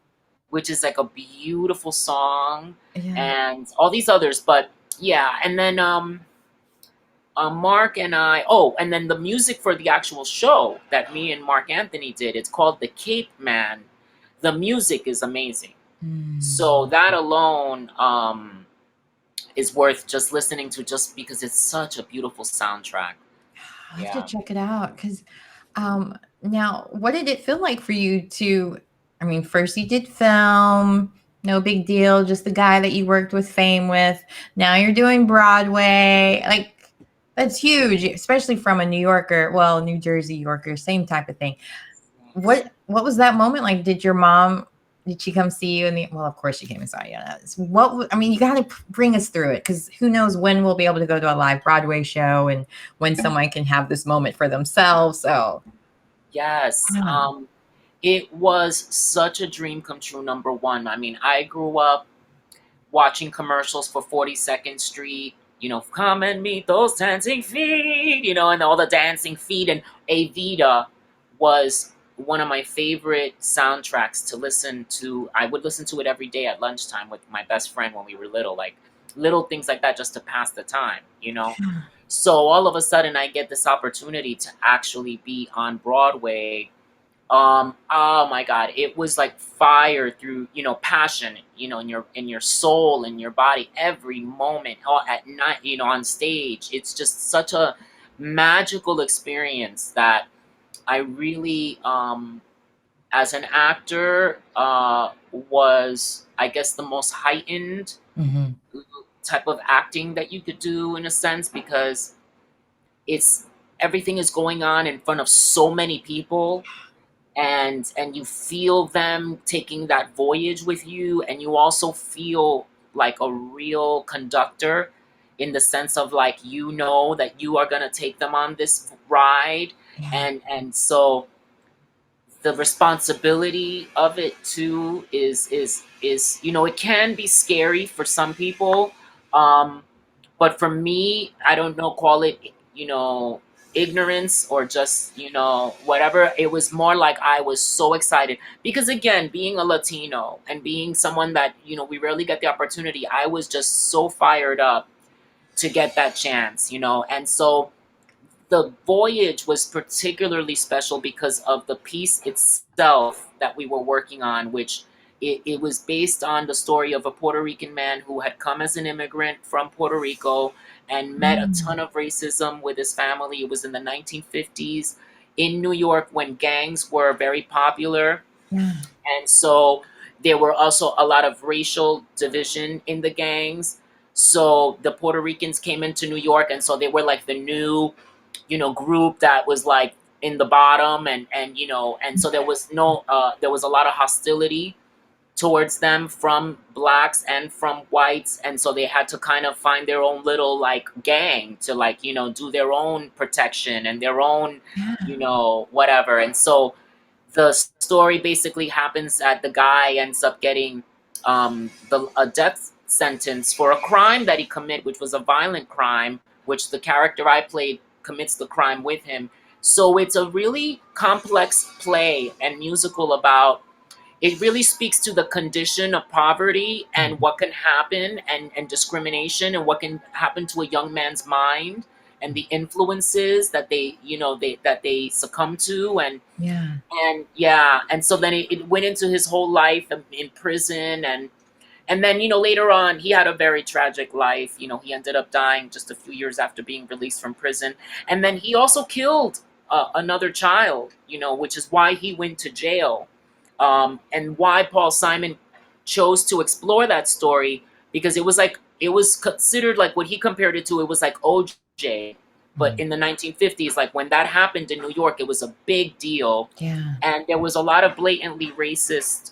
Speaker 2: Which is like a beautiful song, and all these others. But yeah, and then Mark and I, and then the music for the actual show that me and Marc Anthony did, it's called The Cape Man. The music is amazing. So that alone is worth just listening to, just because it's such a beautiful soundtrack.
Speaker 1: I'll have to check it out. Because now, what did it feel like for you to, first you did film, no big deal, just the guy that you worked with Fame with. Now you're doing Broadway. Like, that's huge, especially from a New Yorker, well, New Jersey Yorker, same type of thing. What was that moment like? Did your mom, did she come see you? Well, of course she came and saw you. You got to bring us through it, because who knows when we'll be able to go to a live Broadway show and when someone can have this moment for themselves. So,
Speaker 2: yes, it was such a dream come true. Number one, I grew up watching commercials for 42nd Street. Come and meet those dancing feet. And all the dancing feet, and Evita was one of my favorite soundtracks to listen to. I would listen to it every day at lunchtime with my best friend when we were little, like little things like that, just to pass the time, So all of a sudden I get this opportunity to actually be on Broadway Oh my God, it was like fire through, passion, in your soul, in your body, every moment, at night, on stage. It's just such a magical experience that I really, as an actor, was, I guess, the most heightened
Speaker 1: Hmm.
Speaker 2: type of acting that you could do, in a sense, because it's everything is going on in front of so many people, and you feel them taking that voyage with you, and you also feel like a real conductor, in the sense of, like, that you are going to take them on this ride.
Speaker 1: Yeah.
Speaker 2: And so the responsibility of it too is, it can be scary for some people, um but for me, I don't know, call it, ignorance, or just, whatever. It was more like I was so excited, because again, being a Latino and being someone that, we rarely get the opportunity, I was just so fired up to get that chance, and so the voyage was particularly special because of the piece itself that we were working on, which it was based on the story of a Puerto Rican man who had come as an immigrant from Puerto Rico and met a ton
Speaker 1: Mm.
Speaker 2: of racism with his family. It was in the 1950s in New York, when gangs were very popular.
Speaker 1: Yeah.
Speaker 2: And so there were also a lot of racial division in the gangs. So the Puerto Ricans came into New York, and so they were like the new, group that was like in the bottom, and so there was no, there was a lot of hostility towards them from blacks and from whites, and so they had to kind of find their own little, like, gang to, like, do their own protection and their own,
Speaker 1: Yeah.
Speaker 2: whatever. And so the story basically happens that the guy ends up getting, a death sentence for a crime that he committed, which was a violent crime, which the character I played commits the crime with him. So it's a really complex play and musical about, it really speaks to the condition of poverty and what can happen, and discrimination, and what can happen to a young man's mind, and the influences that they succumb to. and
Speaker 1: Yeah.
Speaker 2: and yeah, and so then it went into his whole life in prison, and then, later on, he had a very tragic life. He ended up dying just a few years after being released from prison. And then he also killed another child, which is why he went to jail. And why Paul Simon chose to explore that story, because it was considered, like, what he compared it to, it was like OJ. But
Speaker 1: Mm.
Speaker 2: in the 1950s, like, when that happened in New York, it was a big deal.
Speaker 1: Yeah.
Speaker 2: And there was a lot of blatantly racist,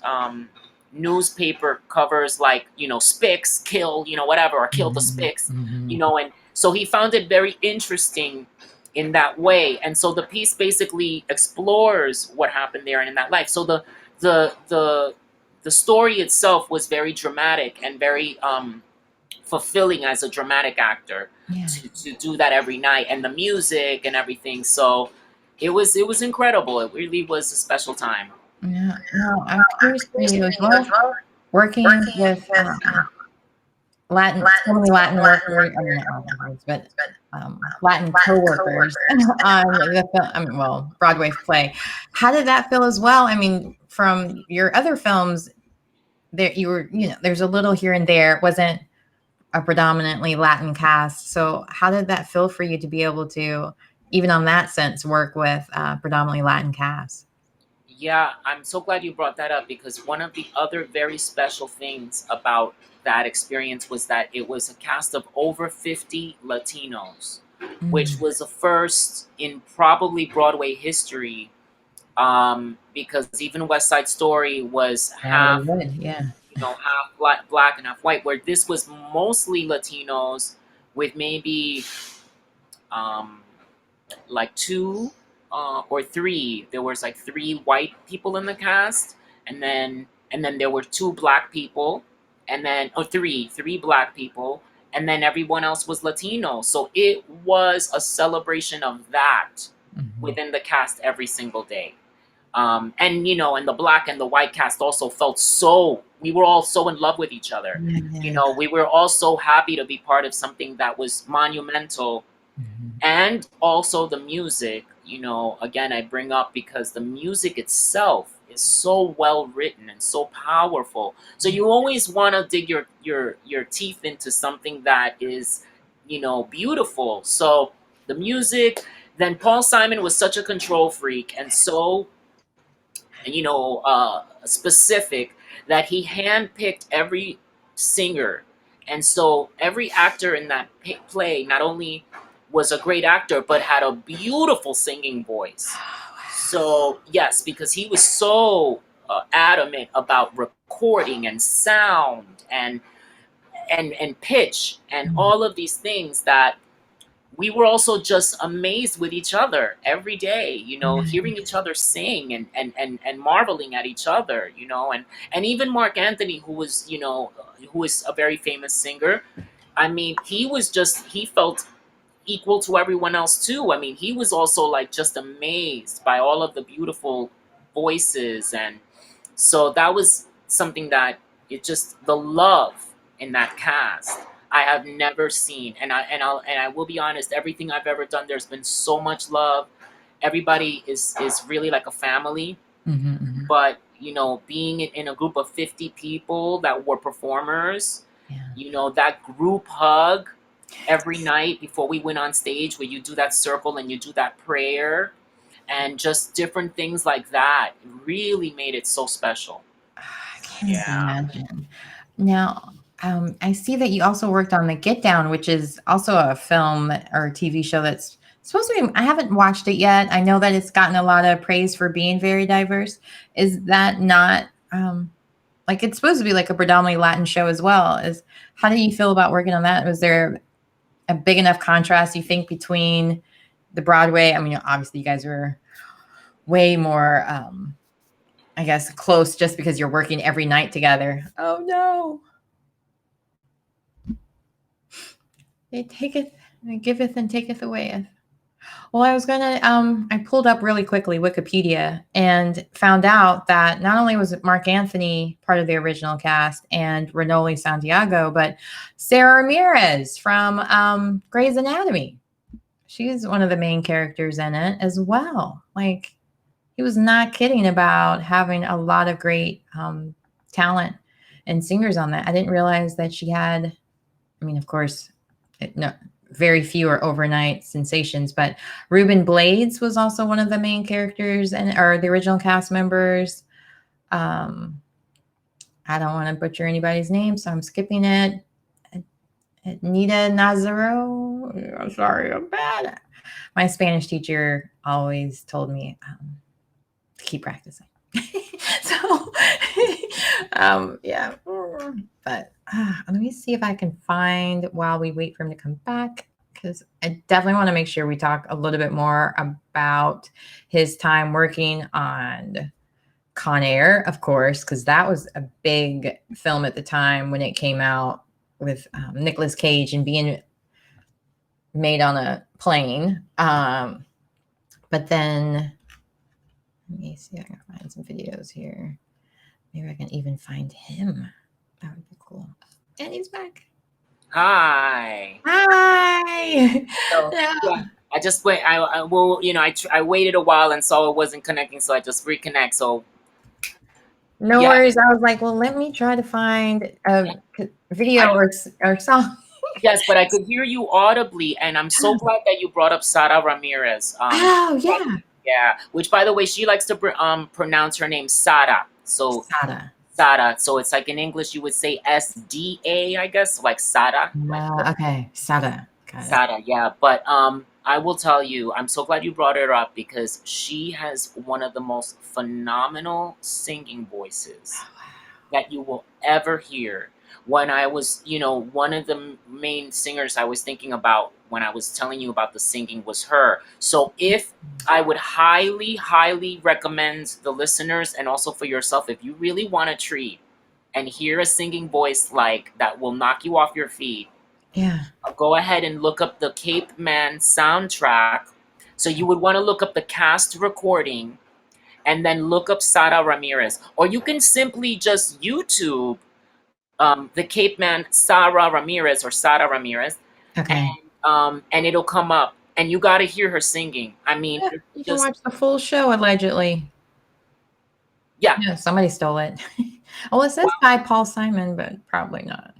Speaker 2: newspaper covers, like, Spicks kill, whatever, or kill the
Speaker 1: Mhm.
Speaker 2: Spicks,
Speaker 1: Mhm.
Speaker 2: and so he found it very interesting in that way. And so the piece basically explores what happened there and in that life. So the the the story itself was very dramatic and very, fulfilling as a dramatic actor,
Speaker 1: Yeah.
Speaker 2: to do that every night, and the music and everything. So it was incredible. It really was a special time.
Speaker 1: Yeah. No, I'm curious for you as well. Working with Latin, so many Latin workers, I mean, not Latin workers, but Latin co-workers on the film, I mean, well, Broadway play. How did that feel as well? I mean, from your other films, there you were, there's a little here and there. It wasn't a predominantly Latin cast. So how did that feel for you to be able to, even on that sense, work with predominantly Latin cast?
Speaker 2: Yeah, I'm so glad you brought that up, because one of the other very special things about that experience was that it was a cast of over 50 Latinos, which
Speaker 1: Mm.
Speaker 2: was a first in probably Broadway history, because even West Side Story was
Speaker 1: Yeah, they
Speaker 2: half,
Speaker 1: would. Yeah.
Speaker 2: half black and half white, where this was mostly Latinos, with maybe, um, like two, or three. There was like three white people in the cast, and then there were two black people, and then, or three black people, and then everyone else was Latino. So it was a celebration of that
Speaker 1: Mhm.
Speaker 2: within the cast every single day. And the black and the white cast also felt so. We were all so in love with each other.
Speaker 1: Yeah.
Speaker 2: We were all so happy to be part of something that was monumental,
Speaker 1: Mhm.
Speaker 2: And also the music, again, I bring up because the music itself is so well written and so powerful. So you always want to dig your teeth into something that is, beautiful. So the music, then Paul Simon was such a control freak and so, specific, that he handpicked every singer. And so every actor in that play not only was a great actor, but had a beautiful singing voice. So, yes, because he was so adamant about recording and sound and pitch and all of these things that we were also just amazed with each other every day, hearing each other sing and marveling at each other, and even Marc Anthony, who is a very famous singer. I mean, he felt equal to everyone else too. I mean, he was also like just amazed by all of the beautiful voices, and so that was something that it just the love in that cast I have never seen. And I will be honest, everything I've ever done, there's been so much love. Everybody is really like a family. But being in a group of 50 people that were performers, that group hug every night before we went on stage, where you do that circle and you do that prayer, and just different things like that really made it so special.
Speaker 1: I can't imagine. Now, I see that you also worked on The Get Down, which is also a film or TV show that's supposed to be. I haven't watched it yet. I know that it's gotten a lot of praise for being very diverse. Is that not like it's supposed to be like a predominantly Latin show as well? How do you feel about working on that? Was there a big enough contrast, you think, between the Broadway? I mean, obviously, you guys were way more, I guess, close just because you're working every night together. Oh no. It taketh, it giveth and taketh away. Well, I was gonna, I pulled up really quickly Wikipedia and found out that not only was Marc Anthony part of the original cast and Renoly Santiago, but Sara Ramirez from Grey's Anatomy. She's one of the main characters in it as well. Like, he was not kidding about having a lot of great talent and singers on that. I didn't realize that she had, I mean, of course, no, very few are overnight sensations, but Ruben Blades was also one of the main characters or the original cast members. I don't want to butcher anybody's name, so I'm skipping it. Nita Nazaro. I'm sorry, I'm bad. My Spanish teacher always told me to keep practicing. So, yeah. But let me see if I can find while we wait for him to come back, because I definitely want to make sure we talk a little bit more about his time working on Con Air, of course, because that was a big film at the time when it came out with Nicolas Cage and being made on a plane. But then let me see if I can find some videos here. Maybe I can even find him. That would be cool. And he's back.
Speaker 2: Hi.
Speaker 1: Hi.
Speaker 2: So, yeah, I just wait. I will. I waited a while and saw it wasn't connecting, so I just reconnect. So
Speaker 1: No
Speaker 2: yeah,
Speaker 1: worries. I was like, well, let me try to find a video or song.
Speaker 2: yes, but I could hear you audibly, and I'm so glad that you brought up Sara Ramirez.
Speaker 1: Oh, yeah.
Speaker 2: Yeah, which, by the way, she likes to pronounce her name Sara. So Sara. So it's like in English you would say SDA, I guess, like Sara.
Speaker 1: Okay, Sara.
Speaker 2: Sara, yeah. But I will tell you, I'm so glad you brought her up because she has one of the most phenomenal singing voices that you will ever hear. When I was, one of the main singers I was thinking about when I was telling you about the singing was her. So if I would highly, highly recommend the listeners and also for yourself, if you really want a treat and hear a singing voice like that will knock you off your feet, go ahead and look up the Cape Man soundtrack. So you would want to look up the cast recording and then look up Sara Ramirez. Or you can simply just YouTube the Cape Man Sara Ramirez or Sara Ramirez.
Speaker 1: Okay.
Speaker 2: And it'll come up. and you got to hear her singing. I mean,
Speaker 1: Yeah,
Speaker 2: it's
Speaker 1: you can
Speaker 2: just
Speaker 1: watch the full show allegedly.
Speaker 2: yeah.
Speaker 1: Yeah, somebody stole it. Well, it says by Paul Simon, but probably not.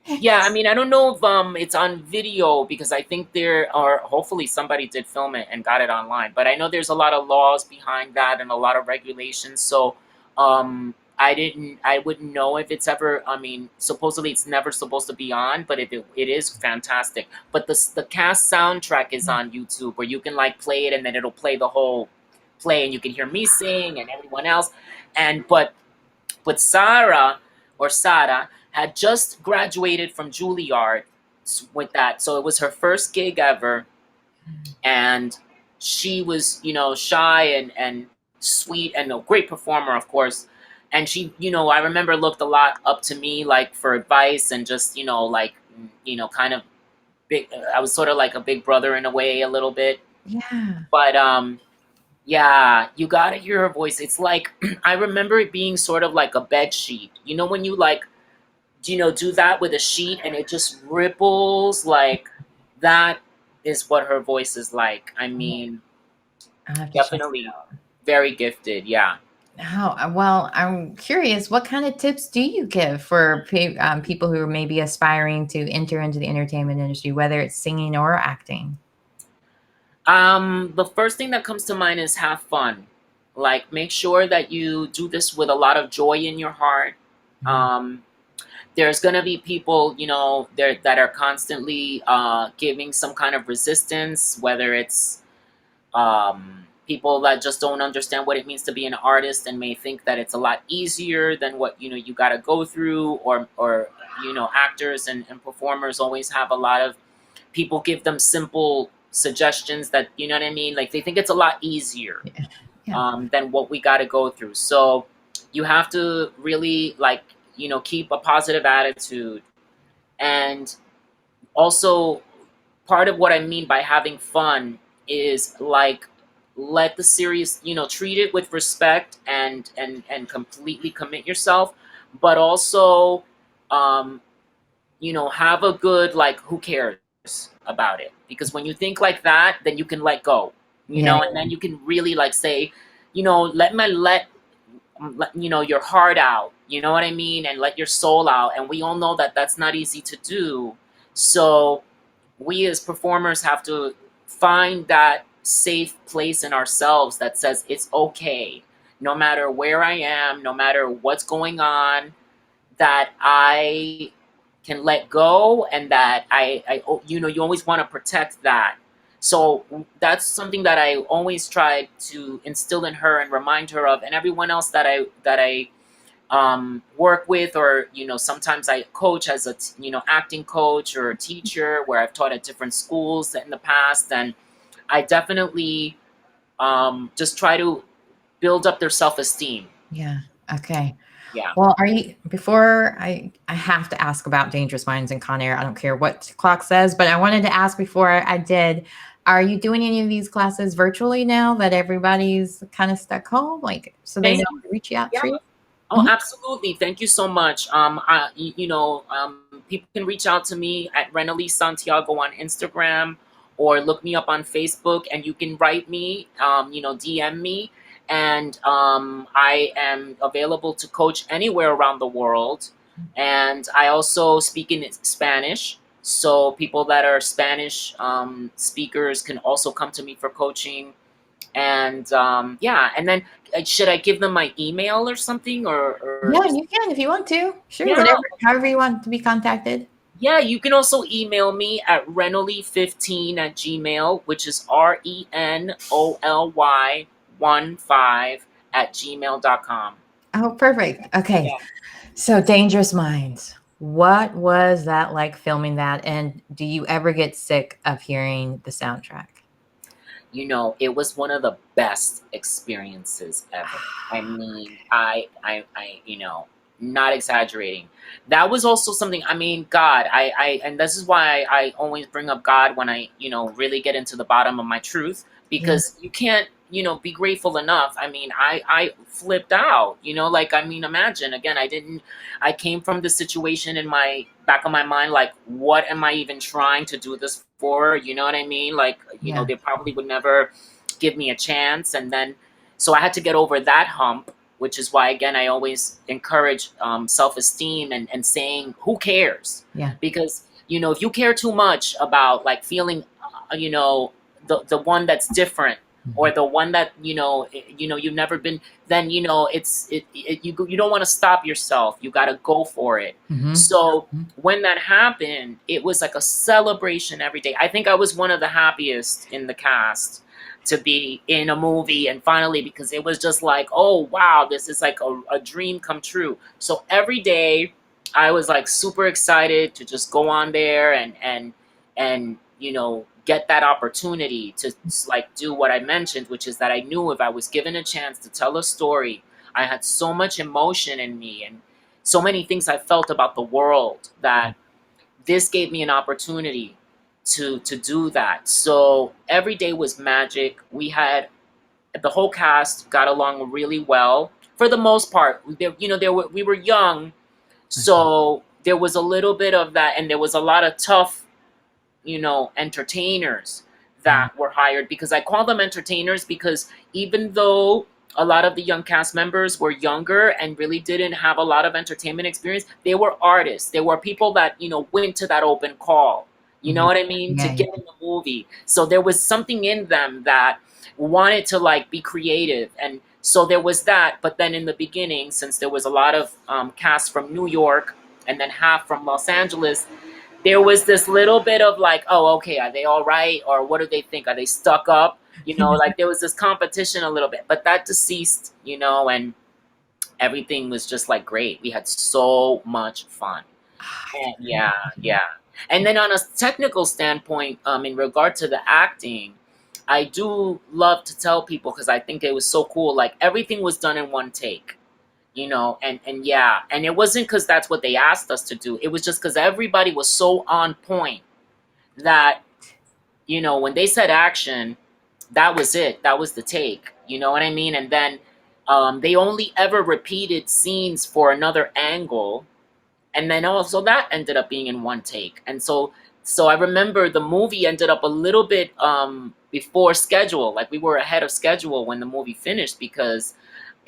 Speaker 2: Yeah, I mean, I don't know if it's on video because I think there are hopefully somebody did film it and got it online. But I know there's a lot of laws behind that and a lot of regulations. So I wouldn't know if it's ever. I mean, supposedly it's never supposed to be on, but if it is fantastic. But the cast soundtrack is on YouTube where you can like play it and then it'll play the whole play and you can hear me sing and everyone else. And but Sara had just graduated from Juilliard with that. So it was her first gig ever. And she was, shy and sweet and a great performer, of course. And she, I remember looked a lot up to me, like for advice and just, like, kind of big. I was sort of like a big brother in a way, a little bit.
Speaker 1: Yeah.
Speaker 2: But yeah, you gotta hear her voice. It's like I remember it being sort of like a bed sheet. You know when you like, do that with a sheet and it just ripples like that is what her voice is like. I mean,
Speaker 1: I'll have to check
Speaker 2: definitely
Speaker 1: it out.
Speaker 2: very gifted. Yeah.
Speaker 1: Oh, well, I'm curious, what kind of tips do you give for people who are maybe aspiring to enter into the entertainment industry, whether it's singing or acting?
Speaker 2: The first thing that comes to mind is have fun. Like make sure that you do this with a lot of joy in your heart. Um, there's gonna be people, there that are constantly giving some kind of resistance, whether it's people that just don't understand what it means to be an artist and may think that it's a lot easier than what you got to go through, or actors and performers always have a lot of people give them simple suggestions that you know what I mean, like they think it's a lot easier
Speaker 1: Yeah.
Speaker 2: than what we got to go through. So you have to really like keep a positive attitude. And also part of what I mean by having fun is like let the series treat it with respect and completely commit yourself, but also um have a good like who cares about it, because when you think like that then you can let go,
Speaker 1: Yeah.
Speaker 2: and then you can really like say let your heart out, you know what I mean, and let your soul out. And we all know that that's not easy to do. So we as performers have to find that safe place in ourselves that says it's okay, no matter where I am, no matter what's going on, that I can let go, and that you always want to protect that. So that's something that I always try to instill in her and remind her of, and everyone else that I work with, or sometimes I coach as a acting coach or a teacher where I've taught at different schools in the past. And I definitely just try to build up their self-esteem.
Speaker 1: Yeah. Okay.
Speaker 2: Yeah.
Speaker 1: Well, before I have to ask about Dangerous Minds and Con Air. I don't care what clock says, but I wanted to ask before I did, are you doing any of these classes virtually now that everybody's kind of stuck home? Like, so they know
Speaker 2: Thank you.
Speaker 1: to reach out
Speaker 2: Yeah.
Speaker 1: for you?
Speaker 2: Oh, absolutely. Thank you so much. People can reach out to me at Renoly Santiago on Instagram, or look me up on Facebook, and you can write me, DM me. And I am available to coach anywhere around the world. And I also speak in Spanish. So people that are Spanish speakers can also come to me for coaching. And yeah, and then should I give them my email or something, or
Speaker 1: Yeah,
Speaker 2: just
Speaker 1: you can if you want to. Sure,
Speaker 2: yeah,
Speaker 1: whatever, however you want to be contacted.
Speaker 2: yeah, you can also email me at renoly15 at gmail, which is RENOLY 15 at gmail.com.
Speaker 1: Oh, perfect. Okay.
Speaker 2: Yeah.
Speaker 1: So Dangerous Minds. What was that like filming that? And do you ever get sick of hearing the soundtrack?
Speaker 2: It was one of the best experiences ever. I mean, not exaggerating. That was also something, I mean, God, and this is why I always bring up God when I, really get into the bottom of my truth,
Speaker 1: Yeah.
Speaker 2: because you can't be grateful enough. I mean, I flipped out, like, I mean, imagine again, I came from the situation in my back of my mind, like, what am I even trying to do this for? You know what I mean? Like,
Speaker 1: Yeah.
Speaker 2: they probably would never give me a chance. And then, so I had to get over that hump, which is why, again, I always encourage self-esteem and saying, who cares?
Speaker 1: Yeah.
Speaker 2: Because, if you care too much about like feeling, the one that's different, or the one that you've never been, then you don't want to stop yourself. You got to go for it. So when that happened, it was like a celebration every day. I think I was one of the happiest in the cast to be in a movie, and finally, because it was just like, oh wow, this is like a dream come true. So every day I was like super excited to just go on there and get that opportunity to like do what I mentioned, which is that I knew if I was given a chance to tell a story, I had so much emotion in me and so many things I felt about the world, that this gave me an opportunity to do that. So every day was magic. We had the whole cast got along really well for the most part. We were young, so there was a little bit of that, and there was a lot of tough entertainers that were hired, because I call them entertainers because even though a lot of the young cast members were younger and really didn't have a lot of entertainment experience, they were artists. They were people that, went to that open call, you know what I mean, to get in the movie. So there was something in them that wanted to like be creative. And so there was that. But then in the beginning, since there was a lot of cast from New York and then half from Los Angeles, there was this little bit of like, oh, okay, are they all right? Or what do they think? Are they stuck up? Like there was this competition a little bit, but that deceased, and everything was just like great. We had so much fun. And yeah. And then on a technical standpoint, in regard to the acting, I do love to tell people, because I think it was so cool, like everything was done in one take. And it wasn't because that's what they asked us to do. It was just because everybody was so on point that, when they said action, that was it. That was the take. You know what I mean? And then they only ever repeated scenes for another angle. And then also that ended up being in one take. And so I remember the movie ended up a little bit before schedule. Like we were ahead of schedule when the movie finished, because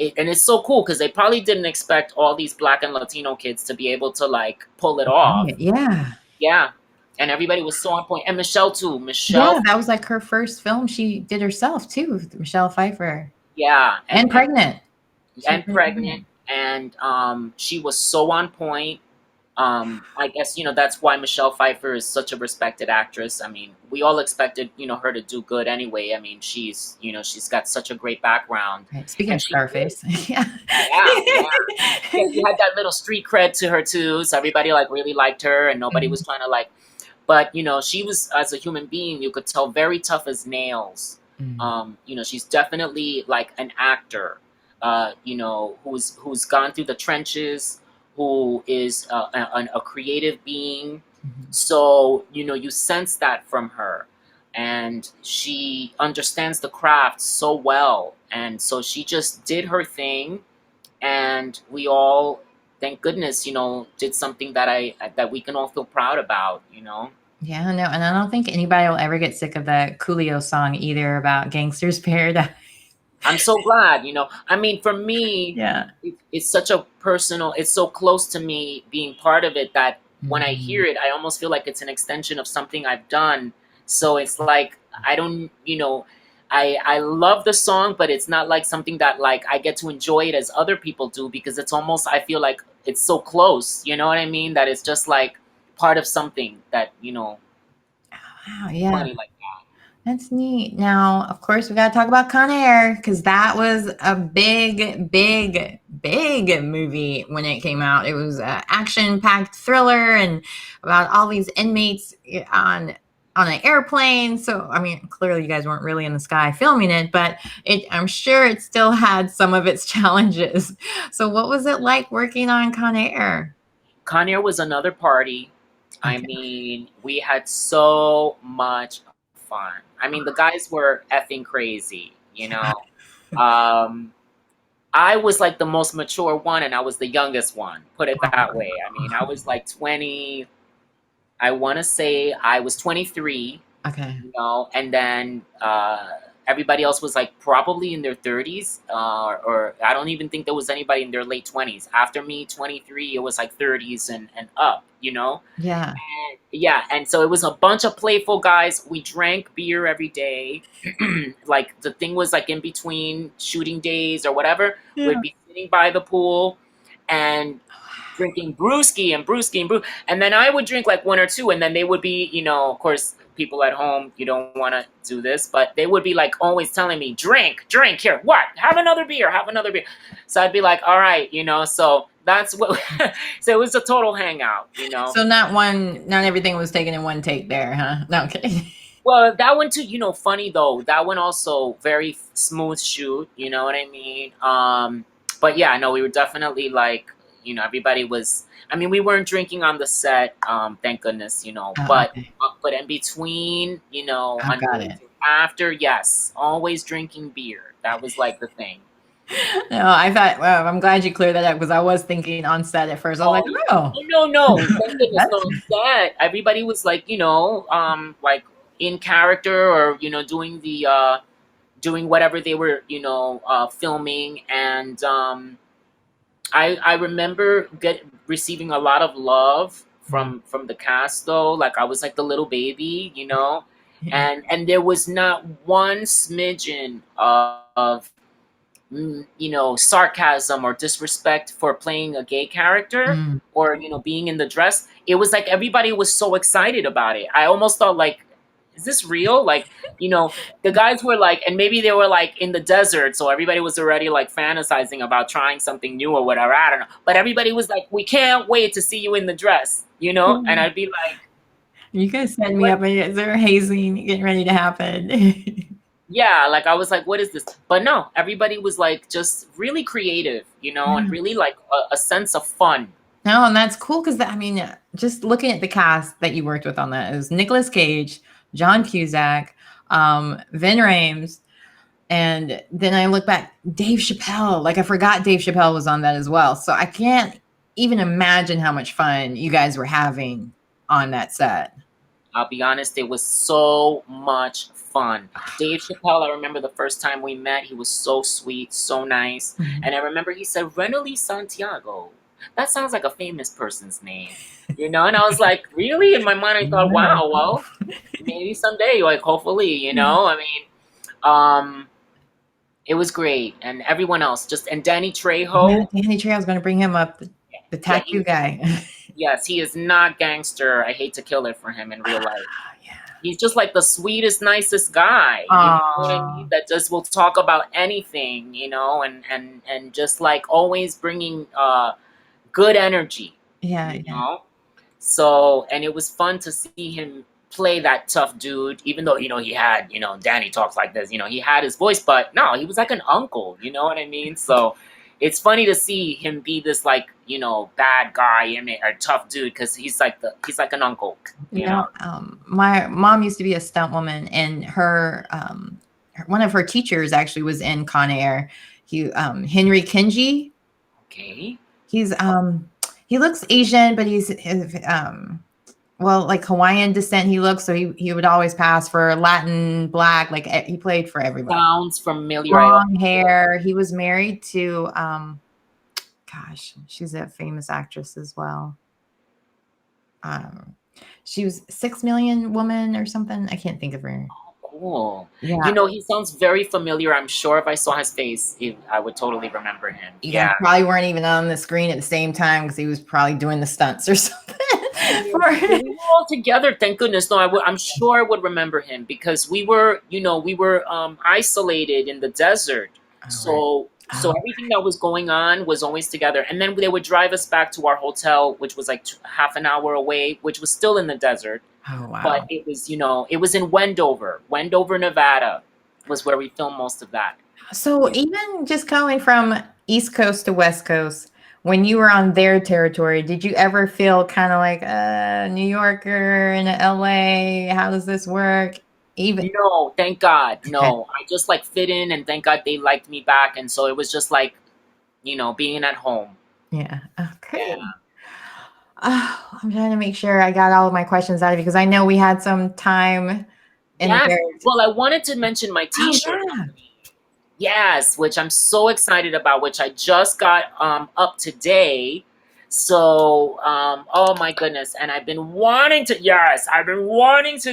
Speaker 2: and it's so cool because they probably didn't expect all these Black and Latino kids to be able to like pull it off. Yeah. And everybody was so on point. And Michelle too.
Speaker 1: Yeah, that was like her first film she did herself too, Michelle Pfeiffer.
Speaker 2: Yeah.
Speaker 1: And pregnant.
Speaker 2: And she was so on point. I guess, that's why Michelle Pfeiffer is such a respected actress. I mean, we all expected, her to do good anyway. I mean, she's got such a great background.
Speaker 1: Right. Speaking of Scarface.
Speaker 2: Yeah, she had that little street cred to her too. So everybody like really liked her, and nobody was trying to like, but she was, as a human being, you could tell, very tough as nails. She's definitely like an actor, who's gone through the trenches, who is a creative being. So, you sense that from her, and she understands the craft so well. And so she just did her thing, and we all, thank goodness, did something that we can all feel proud about,
Speaker 1: Yeah, no, and I don't think anybody will ever get sick of that Coolio song either, about Gangster's Paradise.
Speaker 2: I'm so glad, I mean, for me,
Speaker 1: Yeah,
Speaker 2: it's such a personal, it's so close to me being part of it, that when I hear it, I almost feel like it's an extension of something I've done. So it's like, I don't, I love the song, but it's not like something that like I get to enjoy it as other people do, because it's almost, I feel like it's so close, you know what I mean? That it's just like part of something that,
Speaker 1: wow, yeah.
Speaker 2: funny like that.
Speaker 1: That's neat. Now, of course, we got to talk about Con Air, because that was a big, big, big movie when it came out. It was an action-packed thriller and about all these inmates on an airplane. So, I mean, clearly you guys weren't really in the sky filming it, but I'm sure it still had some of its challenges. So what was it like working on Con Air?
Speaker 2: Con Air was another party. I mean, we had so much fun. I mean, the guys were effing crazy. you know. Um, I was like the most mature one, and I was the youngest one. Put it that way. I mean, I was like 20. I want to say I was 23,
Speaker 1: Okay.
Speaker 2: you know, and then everybody else was like probably in their 30s, or I don't even think there was anybody in their late 20s. After me, 23, it was like 30s and up, you know.
Speaker 1: Yeah.
Speaker 2: Yeah, and so it was a bunch of playful guys. We drank beer every day. Like the thing was like in between shooting days or whatever,
Speaker 1: Yeah.
Speaker 2: we'd be sitting by the pool and drinking brewski and brewski and brew. And then I would drink like one or two, and then they would be, you know, of course, people at home, you don't want to do this, but they would be like always telling me, drink, here, what? Have another beer, have another beer. So I'd be like, all right, you know, so that's what, so it was a total hangout, you know.
Speaker 1: So not everything was taken in one take there, huh? No, I'm kidding.
Speaker 2: Well, that one too, you know, funny though, that one also very smooth shoot, you know what I mean? But yeah, no, we were definitely like, you know, everybody was, I mean, we weren't drinking on the set, thank goodness, you know, but in between, you know, after, yes, always drinking beer. That was like the thing.
Speaker 1: No, I thought, well, I'm glad you cleared that up because I was thinking on set at first. I was like, oh.
Speaker 2: No. Thank goodness, no, on set. Everybody was like, you know, like in character or, you know, doing the, doing whatever they were, you know, filming. And I remember receiving a lot of love from the cast though. Like I was like the little baby, you know, and there was not one smidgen of you know, sarcasm or disrespect for playing a gay character or, you know, being in the dress. It was like everybody was so excited about it. I almost thought like, is this real? Like, you know, the guys were like, and maybe they were like in the desert, so everybody was already like fantasizing about trying something new or whatever. I don't know. But everybody was like, we can't wait to see you in the dress, you know? And I'd be like,
Speaker 1: you guys set me up, and is there hazing getting ready to happen?
Speaker 2: Yeah, like I was like, what is this? But no, everybody was like just really creative, you know, and really like a sense of fun.
Speaker 1: No, and that's cool because I mean, just looking at the cast that you worked with on that, it was Nicolas Cage, John Cusack, Vin Rhames, and then I look back, Dave Chappelle. Like I forgot Dave Chappelle was on that as well. So I can't even imagine how much fun you guys were having on that set.
Speaker 2: I'll be honest, it was so much fun. Dave Chappelle, I remember the first time we met, he was so sweet, so nice. And I remember he said, Renoly Santiago. That sounds like a famous person's name, you know? And I was like, really? In my mind, I thought, wow, well, maybe someday, like, hopefully, you know? I mean, it was great. And everyone else, and Danny Trejo.
Speaker 1: Yeah, Danny Trejo, I was going to bring him up, the tattoo guy. Yes,
Speaker 2: he is not gangster. I hate to kill it for him in real life. He's just like the sweetest, nicest guy. You know what I mean? That just will talk about anything, you know, and just like always bringing good energy.
Speaker 1: Yeah,
Speaker 2: you know? So, and it was fun to see him play that tough dude, even though, you know, he had, you know, Danny talks like this, you know, he had his voice, but no, he was like an uncle, you know what I mean? So it's funny to see him be this like, you know, bad guy, or tough dude, because he's like an uncle. You know,
Speaker 1: my mom used to be a stunt woman, and her one of her teachers actually was in Con Air. Henry Kinji.
Speaker 2: Okay.
Speaker 1: He's he looks Asian, but he's well, like Hawaiian descent he looks, so he would always pass for Latin, Black, like he played for everybody.
Speaker 2: Sounds familiar.
Speaker 1: Long hair. He was married to gosh, she's a famous actress as well. She was 6 Million Woman or something. I can't think of her.
Speaker 2: Oh, cool.
Speaker 1: Yeah.
Speaker 2: You know, he sounds very familiar. I'm sure if I saw his face, I would totally remember him.
Speaker 1: Yeah. Probably weren't even on the screen at the same time because he was probably doing the stunts or something.
Speaker 2: We were all together, thank goodness. No, I'm sure I would remember him because we were, you know, isolated in the desert. So everything that was going on was always together. And then they would drive us back to our hotel, which was like half an hour away, which was still in the desert.
Speaker 1: Oh, wow.
Speaker 2: But it was, you know, it was in Wendover, Nevada was where we filmed most of that.
Speaker 1: So even just going from East Coast to West Coast, when you were on their territory, did you ever feel kind of like New Yorker in LA? How does this work? Even
Speaker 2: No, thank God.
Speaker 1: okay.
Speaker 2: No, I just like fit in, and thank God they liked me back. And so it was just like, being at home.
Speaker 1: Yeah.
Speaker 2: Yeah.
Speaker 1: Okay. Oh, I'm trying to make sure I got all of my questions out of you because I know we had some time in
Speaker 2: Yes.
Speaker 1: there.
Speaker 2: Well, I wanted to mention my
Speaker 1: Oh
Speaker 2: T-shirt
Speaker 1: yeah.
Speaker 2: company. Yes, which I'm so excited about, which I just got up today. So, oh my goodness, and I've been wanting to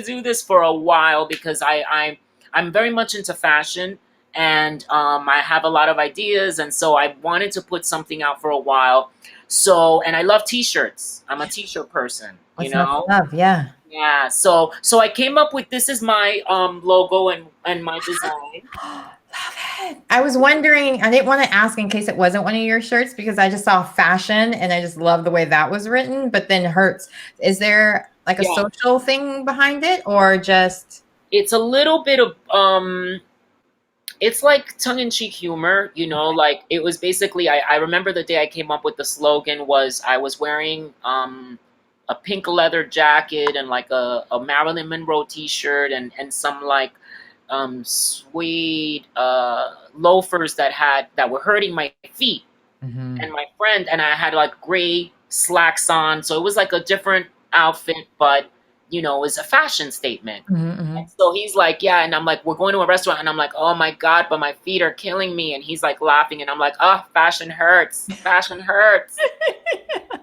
Speaker 2: do this for a while because I'm very much into fashion, and I have a lot of ideas, and so I wanted to put something out for a while. So, and I love T-shirts. I'm a T-shirt person,
Speaker 1: What's not to love? Yeah.
Speaker 2: Yeah, so I came up with this is my logo and my design.
Speaker 1: Love it. I was wondering, I didn't want to ask in case it wasn't one of your shirts because I just saw fashion and I just love the way that was written, but then hurts. Is there like a
Speaker 2: Yeah.
Speaker 1: social thing behind it or just
Speaker 2: It's a little bit of it's like tongue-in-cheek humor, like it was basically I remember the day I came up with the slogan was I was wearing a pink leather jacket and like a Marilyn Monroe t-shirt and some like suede loafers that were hurting my feet, and my friend and I had like gray slacks on, so it was like a different outfit, but it was a fashion statement. And so he's like, yeah, and I'm like, we're going to a restaurant, and I'm like, oh my God, but my feet are killing me, and he's like laughing, and I'm like, oh, fashion hurts, fashion hurts.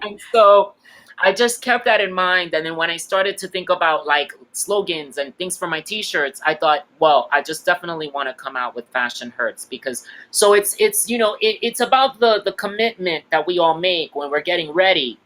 Speaker 2: And so I just kept that in mind, and then when I started to think about like slogans and things for my T-shirts, I thought, well, I just definitely want to come out with fashion hurts, because so it's about the commitment that we all make when we're getting ready,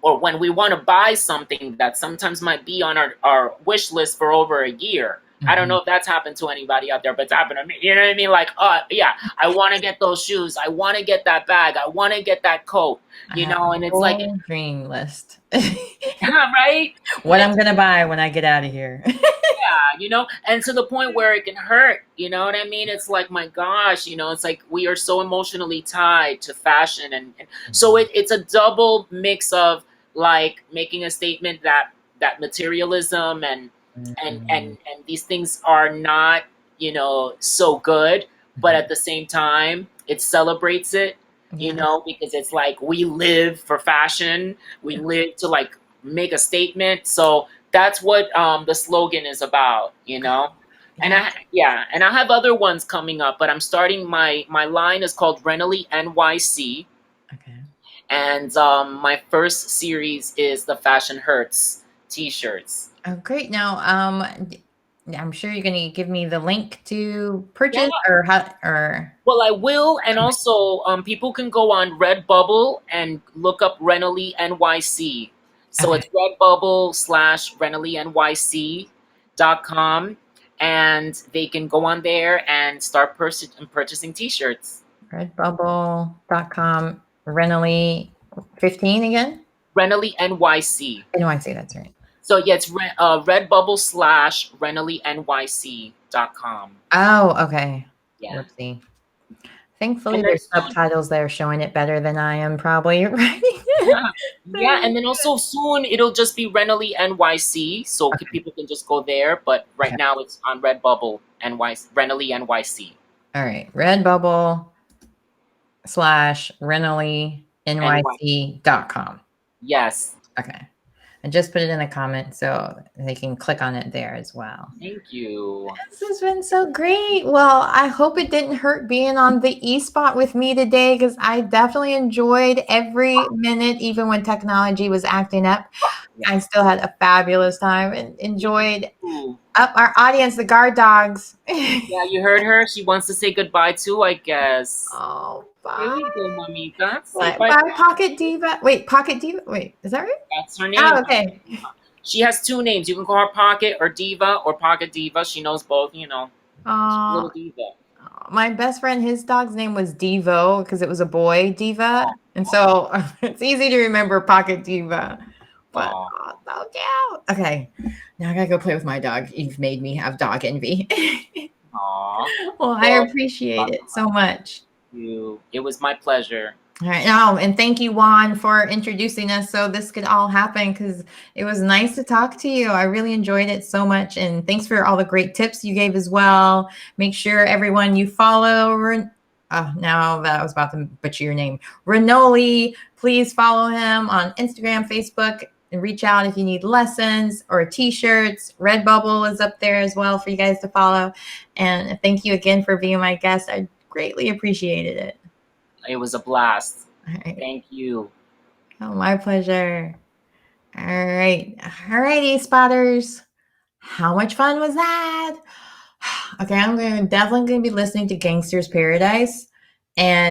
Speaker 2: or when we want to buy something that sometimes might be on our wish list for over a year. I don't know if that's happened to anybody out there, but it's happened to me. You know what I mean? Like, yeah, I want to get those shoes. I want to get that bag. I want to get that coat, and it's like,
Speaker 1: dream list.
Speaker 2: right?
Speaker 1: What I'm going to buy when I get out of here.
Speaker 2: Yeah, and to the point where it can hurt, you know what I mean? It's like, my gosh, it's like we are so emotionally tied to fashion. And so it's a double mix of like making a statement that materialism and these things are not, so good, but at the same time, it celebrates it, because it's like we live for fashion. We live to like make a statement. So that's what the slogan is about, And and I have other ones coming up, but I'm starting my line is called Renoly NYC.
Speaker 1: Okay.
Speaker 2: And my first series is the Fashion Hurts t-shirts.
Speaker 1: Oh, great. Now, I'm sure you're going to give me the link to purchase
Speaker 2: Yeah.
Speaker 1: or how, or.
Speaker 2: Well, I will, and also people can go on Redbubble and look up Renoly NYC. So
Speaker 1: Okay.
Speaker 2: it's redbubble/RenolyNYC.com, and they can go on there and start purchasing t-shirts.
Speaker 1: Redbubble.com, Renoly 15 again?
Speaker 2: Renoly NYC.
Speaker 1: NYC, that's right.
Speaker 2: So yeah, it's redbubble/RenolyNYC.com.
Speaker 1: Oh, okay.
Speaker 2: Yeah.
Speaker 1: Whoopsie. Thankfully,
Speaker 2: And then
Speaker 1: there's subtitles there showing it better than I am probably writing it.
Speaker 2: yeah, and then also soon it'll just be Renoly NYC, so people can just go there. But right now it's on Redbubble NYC, Renoly NYC.
Speaker 1: All right, Redbubble/RenolyNYC.com.
Speaker 2: Yes.
Speaker 1: Okay. I just put it in the comment so they can click on it there as well.
Speaker 2: Thank you.
Speaker 1: This has been so great. Well, I hope it didn't hurt being on the E Spot with me today because I definitely enjoyed every minute, even when technology was acting up. I still had a fabulous time and enjoyed our audience, the guard dogs.
Speaker 2: Yeah, you heard her. She wants to say goodbye too, I guess.
Speaker 1: Oh, bye.
Speaker 2: Here we go, mamita.
Speaker 1: Bye, Pocket Diva. Wait, Pocket Diva. Wait, is that right?
Speaker 2: That's her name.
Speaker 1: Oh, okay.
Speaker 2: She has two names. You can call her Pocket or Diva or Pocket Diva. She knows both, Little Diva.
Speaker 1: My best friend, his dog's name was Devo because it was a boy, Diva. And so it's easy to remember Pocket Diva. But so cute. Okay. Now I gotta go play with my dog. You've made me have dog envy.
Speaker 2: Aww.
Speaker 1: Well, I appreciate it so much.
Speaker 2: It was my pleasure.
Speaker 1: All right. Oh, and thank you, Juan, for introducing us so this could all happen, because it was nice to talk to you. I really enjoyed it so much. And thanks for all the great tips you gave as well. Make sure everyone you follow. Now that I was about to butcher your name, Renoly. Please follow him on Instagram, Facebook, and reach out if you need lessons or t-shirts. Redbubble is up there as well for you guys to follow. And thank you again for being my guest. I greatly appreciated it.
Speaker 2: It was a blast.
Speaker 1: All right.
Speaker 2: Thank you.
Speaker 1: Oh, my pleasure. All right. All righty, spotters. How much fun was that? Okay, I'm definitely going to be listening to Gangster's Paradise. And